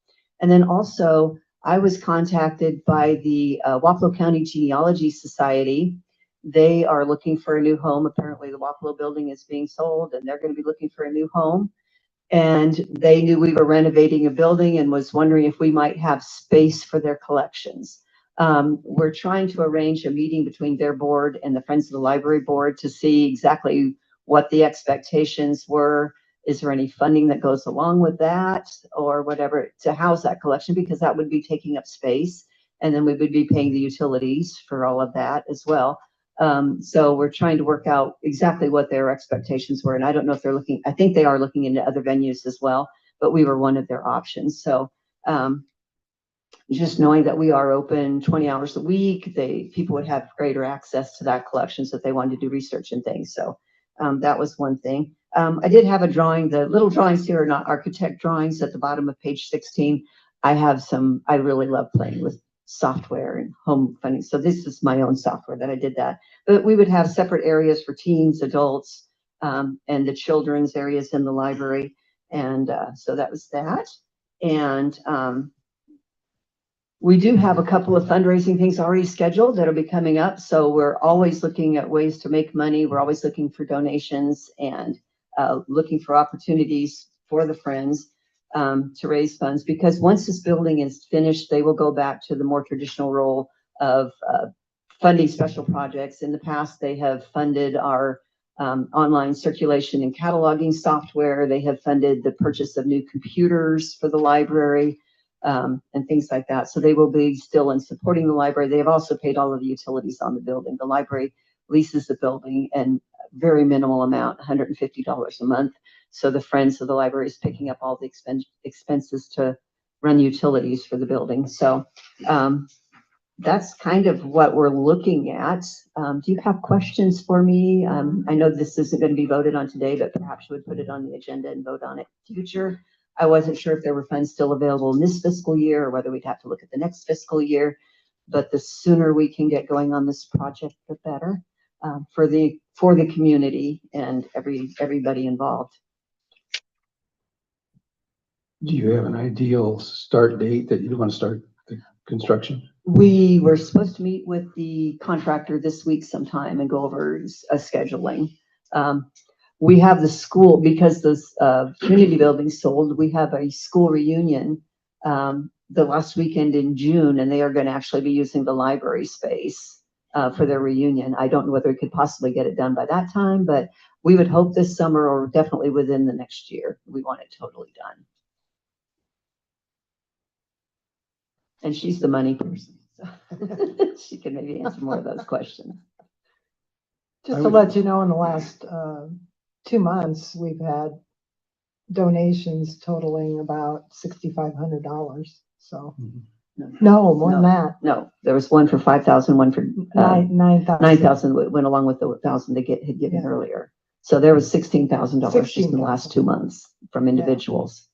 [SPEAKER 9] And then also, I was contacted by the Wapello County Genealogy Society. They are looking for a new home. Apparently the Wapello building is being sold and they're going to be looking for a new home. And they knew we were renovating a building and was wondering if we might have space for their collections. We're trying to arrange a meeting between their board and the Friends of the Library board to see exactly what the expectations were. Is there any funding that goes along with that or whatever to house that collection? Because that would be taking up space. And then we would be paying the utilities for all of that as well. So we're trying to work out exactly what their expectations were. And I don't know if they're looking, I think they are looking into other venues as well, but we were one of their options. So just knowing that we are open 20 hours a week, people would have greater access to that collection so if they wanted to do research and things. So that was one thing. I did have a drawing. The little drawings here are not architect drawings. At the bottom of page 16, I have some, I really love playing with software and home funding. So this is my own software that I did that. But we would have separate areas for teens, adults, and the children's areas in the library. And so that was that. And we do have a couple of fundraising things already scheduled that'll be coming up. So we're always looking at ways to make money. We're always looking for donations and looking for opportunities for the Friends to raise funds, because once this building is finished, they will go back to the more traditional role of funding special projects. In the past, they have funded our online circulation and cataloging software. They have funded the purchase of new computers for the library. And things like that. So they will be still in supporting the library. They have also paid all of the utilities on the building. The library leases the building and very minimal amount, $150 a month. So the Friends of the Library is picking up all the expenses to run utilities for the building. So that's kind of what we're looking at. Do you have questions for me? I know this isn't going to be voted on today, but perhaps you would put it on the agenda and vote on it in the future. I wasn't sure if there were funds still available in this fiscal year or whether we'd have to look at the next fiscal year. But the sooner we can get going on this project, the better for the community and everybody involved.
[SPEAKER 3] Do you have an ideal start date that you want to start the construction?
[SPEAKER 9] We were supposed to meet with the contractor this week sometime and go over a scheduling. We have the school, because this community building sold, we have a school reunion the last weekend in June, and they are going to actually be using the library space for their reunion. I don't know whether we could possibly get it done by that time, but we would hope this summer or definitely within the next year. We want it totally done. And she's the money person, so she can maybe answer more of those questions.
[SPEAKER 8] Just to let you know, in the last 2 months, we've had donations totaling about $6,500. So no, more than that.
[SPEAKER 9] No, there was one for 5,000, one for
[SPEAKER 8] 9,000.
[SPEAKER 9] 9,000 that went along with the 1,000 they had given earlier. So there was $16,000 just in the last 2 months from individuals.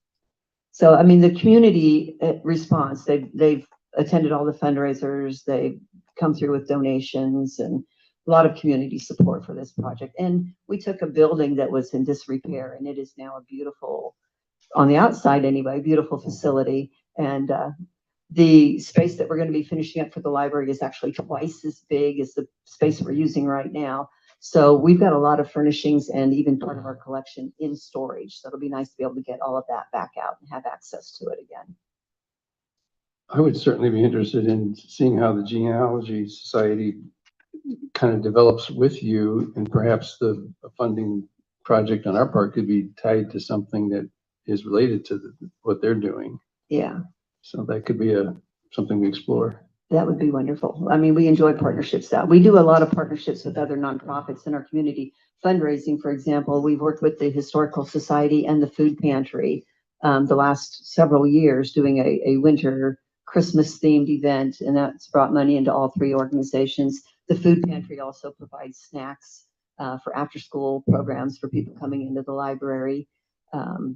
[SPEAKER 9] So, I mean, the community response, they've attended all the fundraisers, they've come through with donations and a lot of community support for this project. And we took a building that was in disrepair and it is now a beautiful on the outside anyway, beautiful facility. And, the space that we're going to be finishing up for the library is actually twice as big as the space we're using right now. So we've got a lot of furnishings and even part of our collection in storage. So it'll be nice to be able to get all of that back out and have access to it again.
[SPEAKER 3] I would certainly be interested in seeing how the Genealogy Society kind of develops with you, and perhaps the funding project on our part could be tied to something that is related to what they're doing.
[SPEAKER 9] Yeah,
[SPEAKER 3] So that could be something we explore.
[SPEAKER 9] that would be wonderful. I mean, we enjoy partnerships out. We do a lot of partnerships with other nonprofits in our community. Fundraising, for example, we've worked with the Historical Society and the Food Pantry the last several years doing a winter Christmas themed event, and that's brought money into all three organizations. The Food Pantry also provides snacks for after school programs for people coming into the library.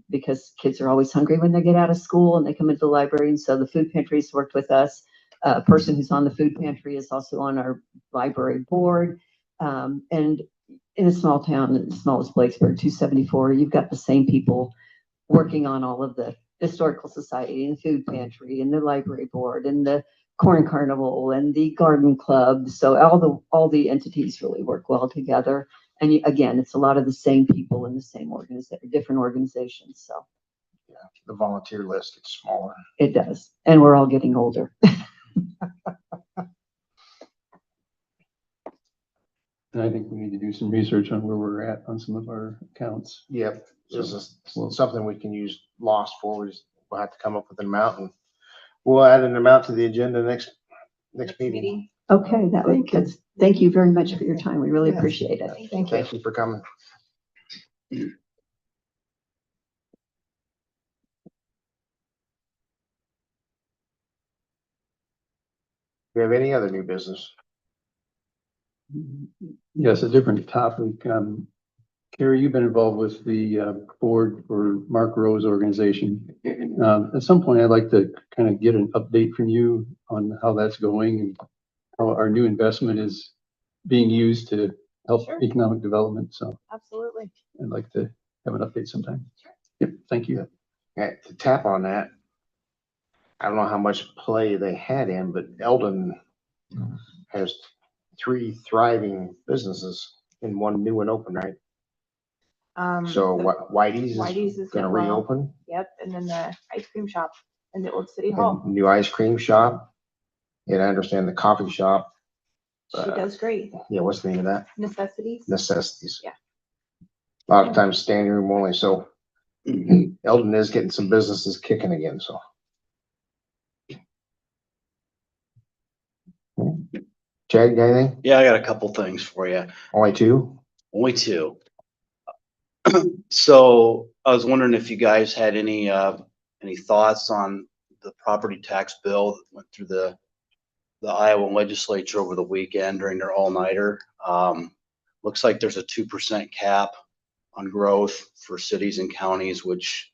[SPEAKER 9] Because kids are always hungry when they get out of school and they come into the library. And so the Food Pantry's worked with us. A person who's on the Food Pantry is also on our library board. And in a small town, as small as Blacksburg, 274, you've got the same people working on all of the Historical Society and the Food Pantry and the library board and the Corn Carnival and the Garden Club. So all the entities really work well together. And again, it's a lot of the same people in the same different organizations. So
[SPEAKER 1] Yeah, the volunteer list gets smaller.
[SPEAKER 9] it does. And we're all getting older.
[SPEAKER 3] And I think we need to do some research on where we're at on some of our accounts.
[SPEAKER 1] Yep, this is something we can use lost for. We'll have to come up with an amount, and we'll add an amount to the agenda next meeting.
[SPEAKER 9] Okay, that would be good. Thank you very much for your time. We really
[SPEAKER 8] Yes.
[SPEAKER 9] appreciate it.
[SPEAKER 8] Thank you.
[SPEAKER 1] Thank you for coming. Do you have any other new business?
[SPEAKER 3] Yes, a different topic. Carrie, you've been involved with the board for Mark Rowe's organization. At some point, I'd like to kind of get an update from you on how that's going and how our new investment is being used to help
[SPEAKER 2] Sure.
[SPEAKER 3] economic development. So
[SPEAKER 2] Absolutely.
[SPEAKER 3] I'd like to have an update sometime. Yep, thank you.
[SPEAKER 1] Yeah, to tap on that, I don't know how much play they had in, but Eldon has 3 thriving businesses and one new and open, right? So
[SPEAKER 2] the
[SPEAKER 1] what, Whitey's
[SPEAKER 2] Whitey's
[SPEAKER 1] is
[SPEAKER 2] is
[SPEAKER 1] gonna
[SPEAKER 2] going well.
[SPEAKER 1] reopen,
[SPEAKER 2] Yep, and then the ice cream shop in the old city hall.
[SPEAKER 1] and new ice cream shop. And I understand the coffee shop.
[SPEAKER 2] She does great.
[SPEAKER 1] Yeah, what's the name of that?
[SPEAKER 2] Necessities.
[SPEAKER 1] Necessities.
[SPEAKER 2] Yeah.
[SPEAKER 1] A lot of times standing room only, so Eldon is getting some businesses kicking again, so. Chad, you got anything?
[SPEAKER 10] Yeah, I got a couple things for you.
[SPEAKER 1] Only 2?
[SPEAKER 10] Only 2. So I was wondering if you guys had any thoughts on the property tax bill that went through the Iowa legislature over the weekend during their all-nighter. Looks like there's a 2% cap on growth for cities and counties, which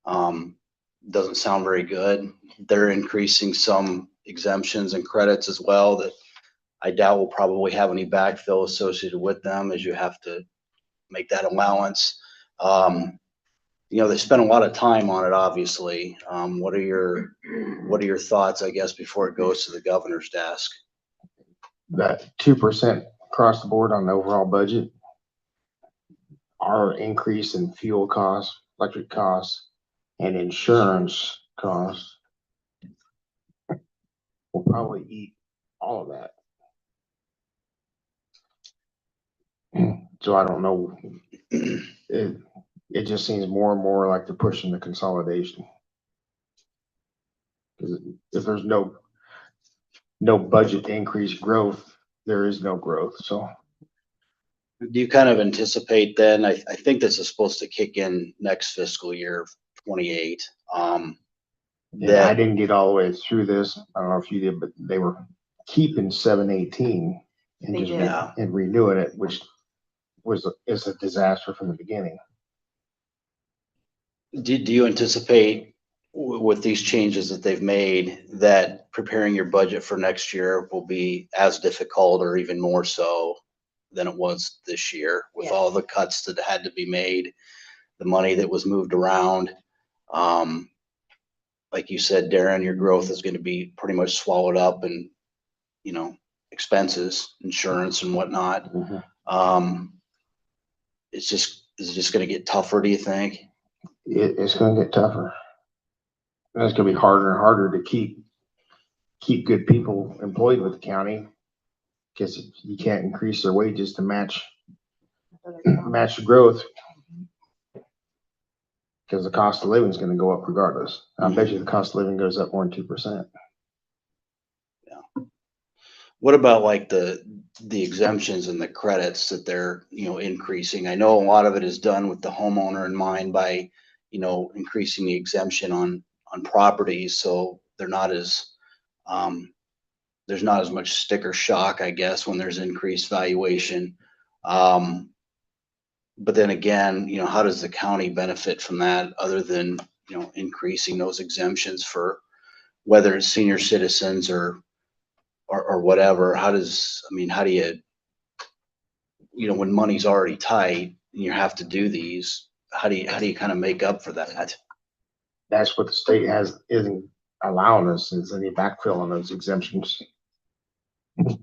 [SPEAKER 10] doesn't sound very good. They're increasing some exemptions and credits as well that I doubt will probably have any backfill associated with them, as you have to make that allowance. They spent a lot of time on it, obviously. What are your thoughts, I guess, before it goes to the governor's desk?
[SPEAKER 1] That 2% across the board on the overall budget. Our increase in fuel costs, electric costs, and insurance costs will probably eat all of that. So I don't know. It just seems more and more like they're pushing the consolidation. Because if there's no budget increase growth, there is no growth, so.
[SPEAKER 10] Do you kind of anticipate then, I think this is supposed to kick in next fiscal year, 28.
[SPEAKER 1] Yeah, I didn't get all the way through this. I don't know if you did, but they were keeping 718 and
[SPEAKER 2] They
[SPEAKER 1] just
[SPEAKER 2] did.
[SPEAKER 1] and renewing it, which is a disaster from the beginning.
[SPEAKER 10] Do you anticipate with these changes that they've made that preparing your budget for next year will be as difficult or even more so than it was this year with
[SPEAKER 2] Yes.
[SPEAKER 10] all the cuts that had to be made, the money that was moved around? Like you said, Darren, your growth is gonna be pretty much swallowed up in, expenses, insurance and whatnot.
[SPEAKER 1] Mhm.
[SPEAKER 10] Is it just gonna get tougher, do you think?
[SPEAKER 1] It's gonna get tougher. And it's gonna be harder and harder to keep good people employed with the county. Because you can't increase their wages to match the growth. Because the cost of living is gonna go up regardless. I bet you the cost of living goes up more than 2%.
[SPEAKER 10] What about like the exemptions and the credits that they're, increasing? I know a lot of it is done with the homeowner in mind by, increasing the exemption on properties, so they're not as, there's not as much sticker shock, I guess, when there's increased valuation. But then again, how does the county benefit from that other than, increasing those exemptions for whether it's senior citizens or whatever? How do you, when money's already tight and you have to do these, how do you kind of make up for that?
[SPEAKER 1] That's what the state isn't allowing us, is any backfill on those exemptions.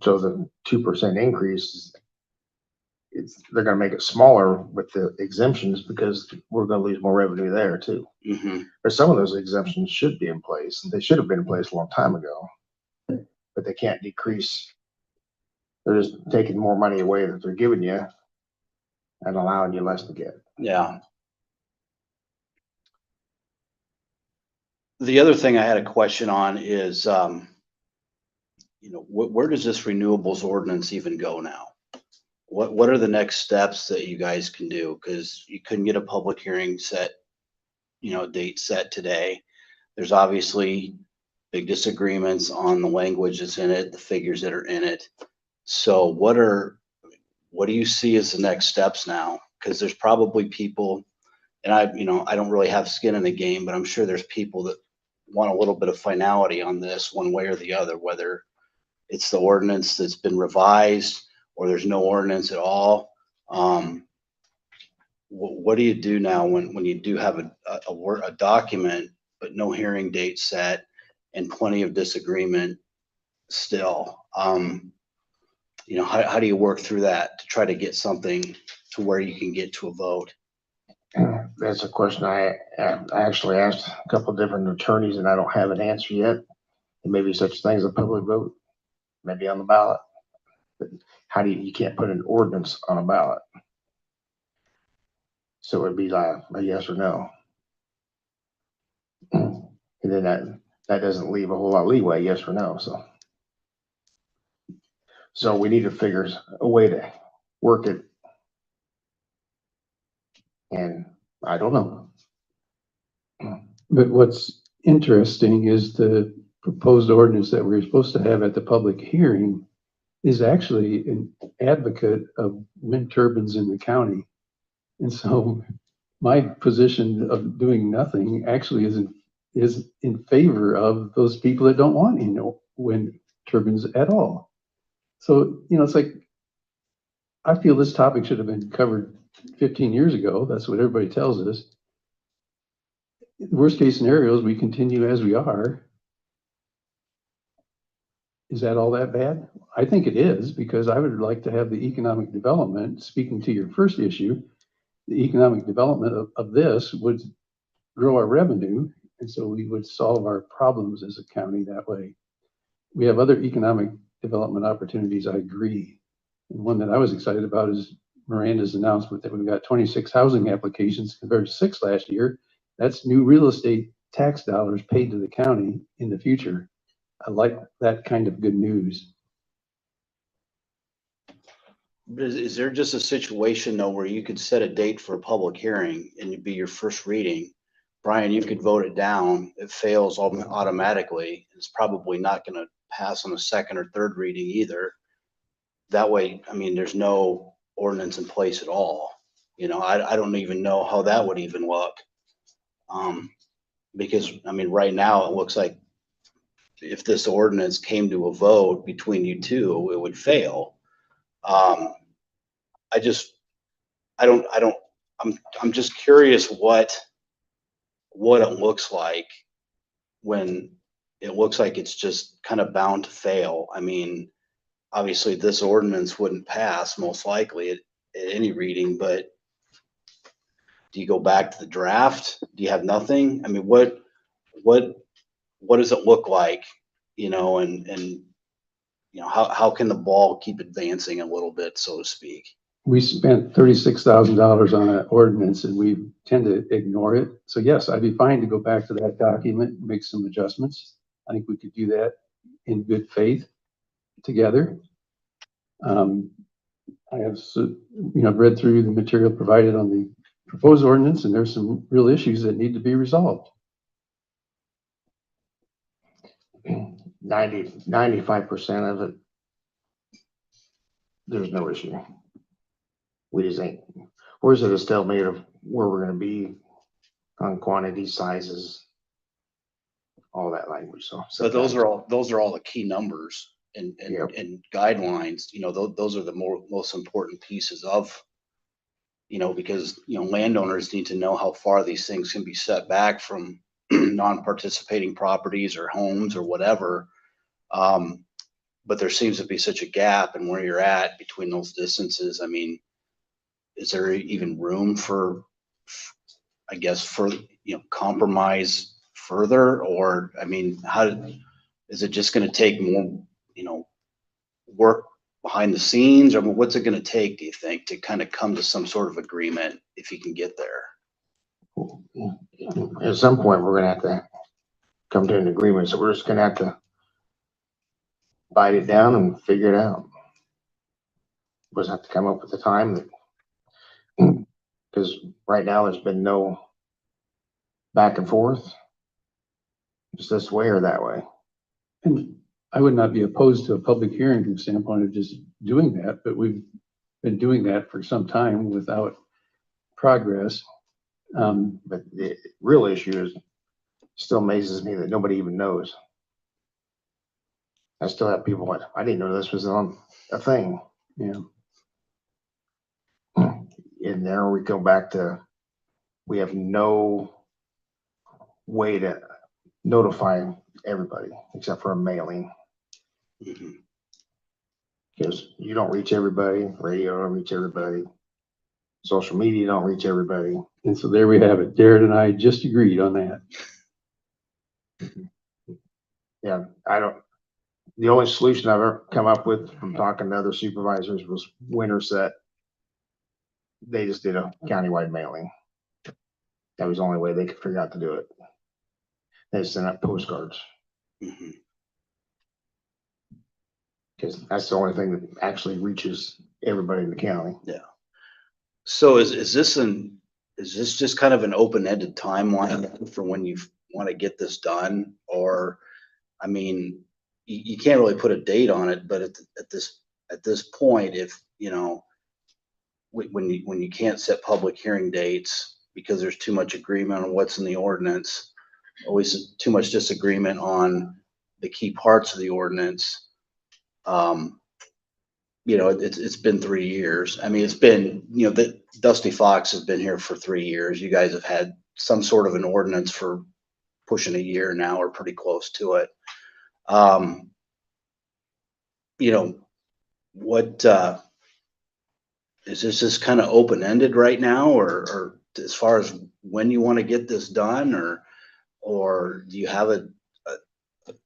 [SPEAKER 1] So the 2% increase, they're gonna make it smaller with the exemptions because we're gonna lose more revenue there too.
[SPEAKER 10] Mhm.
[SPEAKER 1] But some of those exemptions should be in place. They should have been in place a long time ago, but they can't decrease. They're just taking more money away that they're giving you and allowing you less to get.
[SPEAKER 10] Yeah. The other thing I had a question on is, where does this renewables ordinance even go now? What are the next steps that you guys can do? Because you couldn't get a public hearing set, date set today. There's obviously big disagreements on the language that's in it, the figures that are in it. So what do you see as the next steps now? Because there's probably people, and I don't really have skin in the game, but I'm sure there's people that want a little bit of finality on this one way or the other, whether it's the ordinance that's been revised or there's no ordinance at all. What do you do now when you do have a document, but no hearing date set and plenty of disagreement still? How do you work through that to try to get something to where you can get to a vote?
[SPEAKER 1] That's a question I actually asked a couple of different attorneys and I don't have an answer yet. There may be such thing as a public vote, maybe on the ballot. But how do you can't put an ordinance on a ballot. So it would be like a yes or no. And then that doesn't leave a whole lot of leeway, yes or no, so we need to figure a way to work it. And I don't know.
[SPEAKER 3] But what's interesting is the proposed ordinance that we're supposed to have at the public hearing is actually an advocate of wind turbines in the county. And so my position of doing nothing actually is in favor of those people that don't want, wind turbines at all. So, it's like, I feel this topic should have been covered 15 years ago. That's what everybody tells us. Worst case scenario is we continue as we are. Is that all that bad? I think it is, because I would like to have the economic development, speaking to your first issue, the economic development of this would grow our revenue. And so we would solve our problems as a county that way. We have other economic development opportunities, I agree. And one that I was excited about is Miranda's announcement that we've got 26 housing applications compared to 6 last year. That's new real estate tax dollars paid to the county in the future. I like that kind of good news.
[SPEAKER 10] Is there just a situation though where you could set a date for a public hearing and it'd be your first reading? Brian, you could vote it down. It fails automatically. It's probably not going to pass on a second or third reading either. That way, there's no ordinance in place at all. I don't even know how that would even look. Because right now it looks like if this ordinance came to a vote between you two, it would fail. I'm just curious what what it looks like when it looks like it's just kind of bound to fail. I mean, obviously this ordinance wouldn't pass most likely at any reading, but do you go back to the draft? Do you have nothing? I mean, what does it look like? You know, and how can the ball keep advancing a little bit, so to speak?
[SPEAKER 3] We spent $36,000 on that ordinance and we tend to ignore it. So yes, I'd be fine to go back to that document, and make some adjustments. I think we could do that in good faith together. I have, I've read through the material provided on the proposed ordinance, and there's some real issues that need to be resolved.
[SPEAKER 1] 95% of it, there's no issue. We just ain't, where's it a stalemate of where we're gonna be on quantity, sizes, all that language, so.
[SPEAKER 10] So those are all the key numbers and
[SPEAKER 1] Yep.
[SPEAKER 10] and guidelines, those are the most important pieces of, because, landowners need to know how far these things can be set back from non-participating properties or homes or whatever. But there seems to be such a gap in where you're at between those distances. I mean, is there even room for, I guess, for, compromise further? Or, I mean, is it just going to take more, work behind the scenes? Or what's it going to take, do you think, to kind of come to some sort of agreement if you can get there?
[SPEAKER 1] At some point, we're gonna have to come to an agreement, so we're just gonna have to bite it down and figure it out. We'll just have to come up with a time that, because right now there's been no back and forth, just this way or that way.
[SPEAKER 3] And I would not be opposed to a public hearing from the standpoint of just doing that, but we've been doing that for some time without progress.
[SPEAKER 1] But the real issue is, still amazes me that nobody even knows. I still have people like, I didn't know this was on a thing.
[SPEAKER 3] Yeah.
[SPEAKER 1] And there we go back to, we have no way to notify everybody except for a mailing.
[SPEAKER 10] Mhm.
[SPEAKER 1] Because you don't reach everybody, radio don't reach everybody, social media don't reach everybody.
[SPEAKER 3] And so there we have it. Jared and I just agreed on that.
[SPEAKER 1] Yeah, the only solution I've ever come up with from talking to other supervisors was Winterset. They just did a countywide mailing. That was the only way they could figure out to do it. They sent out postcards,
[SPEAKER 10] Mhm.
[SPEAKER 1] because that's the only thing that actually reaches everybody in the county.
[SPEAKER 10] So is this just kind of an open-ended timeline for when you want to get this done? Or, I mean, you can't really put a date on it, but at this point, if, when you can't set public hearing dates because there's too much agreement on what's in the ordinance, always too much disagreement on the key parts of the ordinance. It's been 3 years. I mean, it's been, that Dusty Fox has been here for 3 years. You guys have had some sort of an ordinance for pushing a year now, or pretty close to it. What, is this just kind of open-ended right now, or as far as when you want to get this done, or do you have at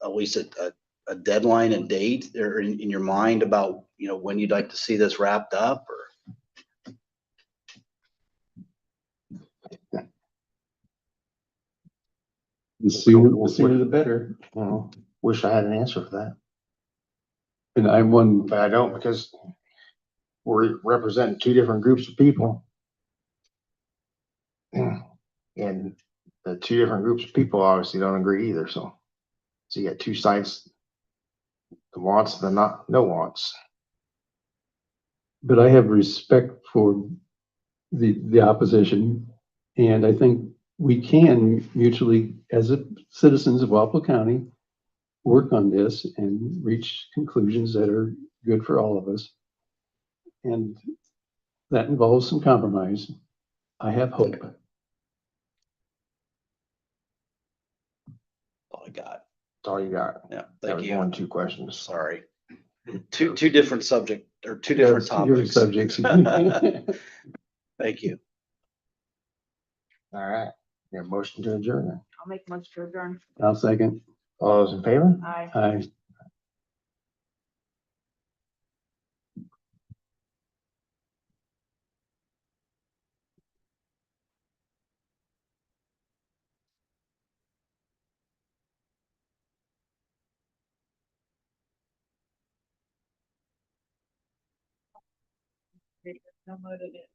[SPEAKER 10] least a deadline and date or in your mind about, when you'd like to see this wrapped up? Or
[SPEAKER 3] The sooner the better.
[SPEAKER 1] Well, wish I had an answer for that,
[SPEAKER 3] And I'm one,
[SPEAKER 1] but I don't, because we're representing two different groups of people. And the two different groups of people obviously don't agree either, so you got two sides, the wants, the no wants.
[SPEAKER 3] but I have respect for the opposition. And I think we can mutually, as citizens of Walpole County, work on this and reach conclusions that are good for all of us. And that involves some compromise. I have hope.
[SPEAKER 1] That's all you got.
[SPEAKER 10] Yeah,
[SPEAKER 1] That
[SPEAKER 10] thank
[SPEAKER 1] was
[SPEAKER 10] you.
[SPEAKER 1] more than two questions.
[SPEAKER 10] Sorry. Two different subject, or two different
[SPEAKER 3] Yes, two different
[SPEAKER 10] topics.
[SPEAKER 3] subjects.
[SPEAKER 10] Thank you.
[SPEAKER 1] All right. Yeah, motion to adjourn then.
[SPEAKER 2] I'll make a motion to adjourn.
[SPEAKER 3] I'll second.
[SPEAKER 1] All those in favor?
[SPEAKER 2] Aye.
[SPEAKER 3] Aye.
[SPEAKER 2] Downloaded it.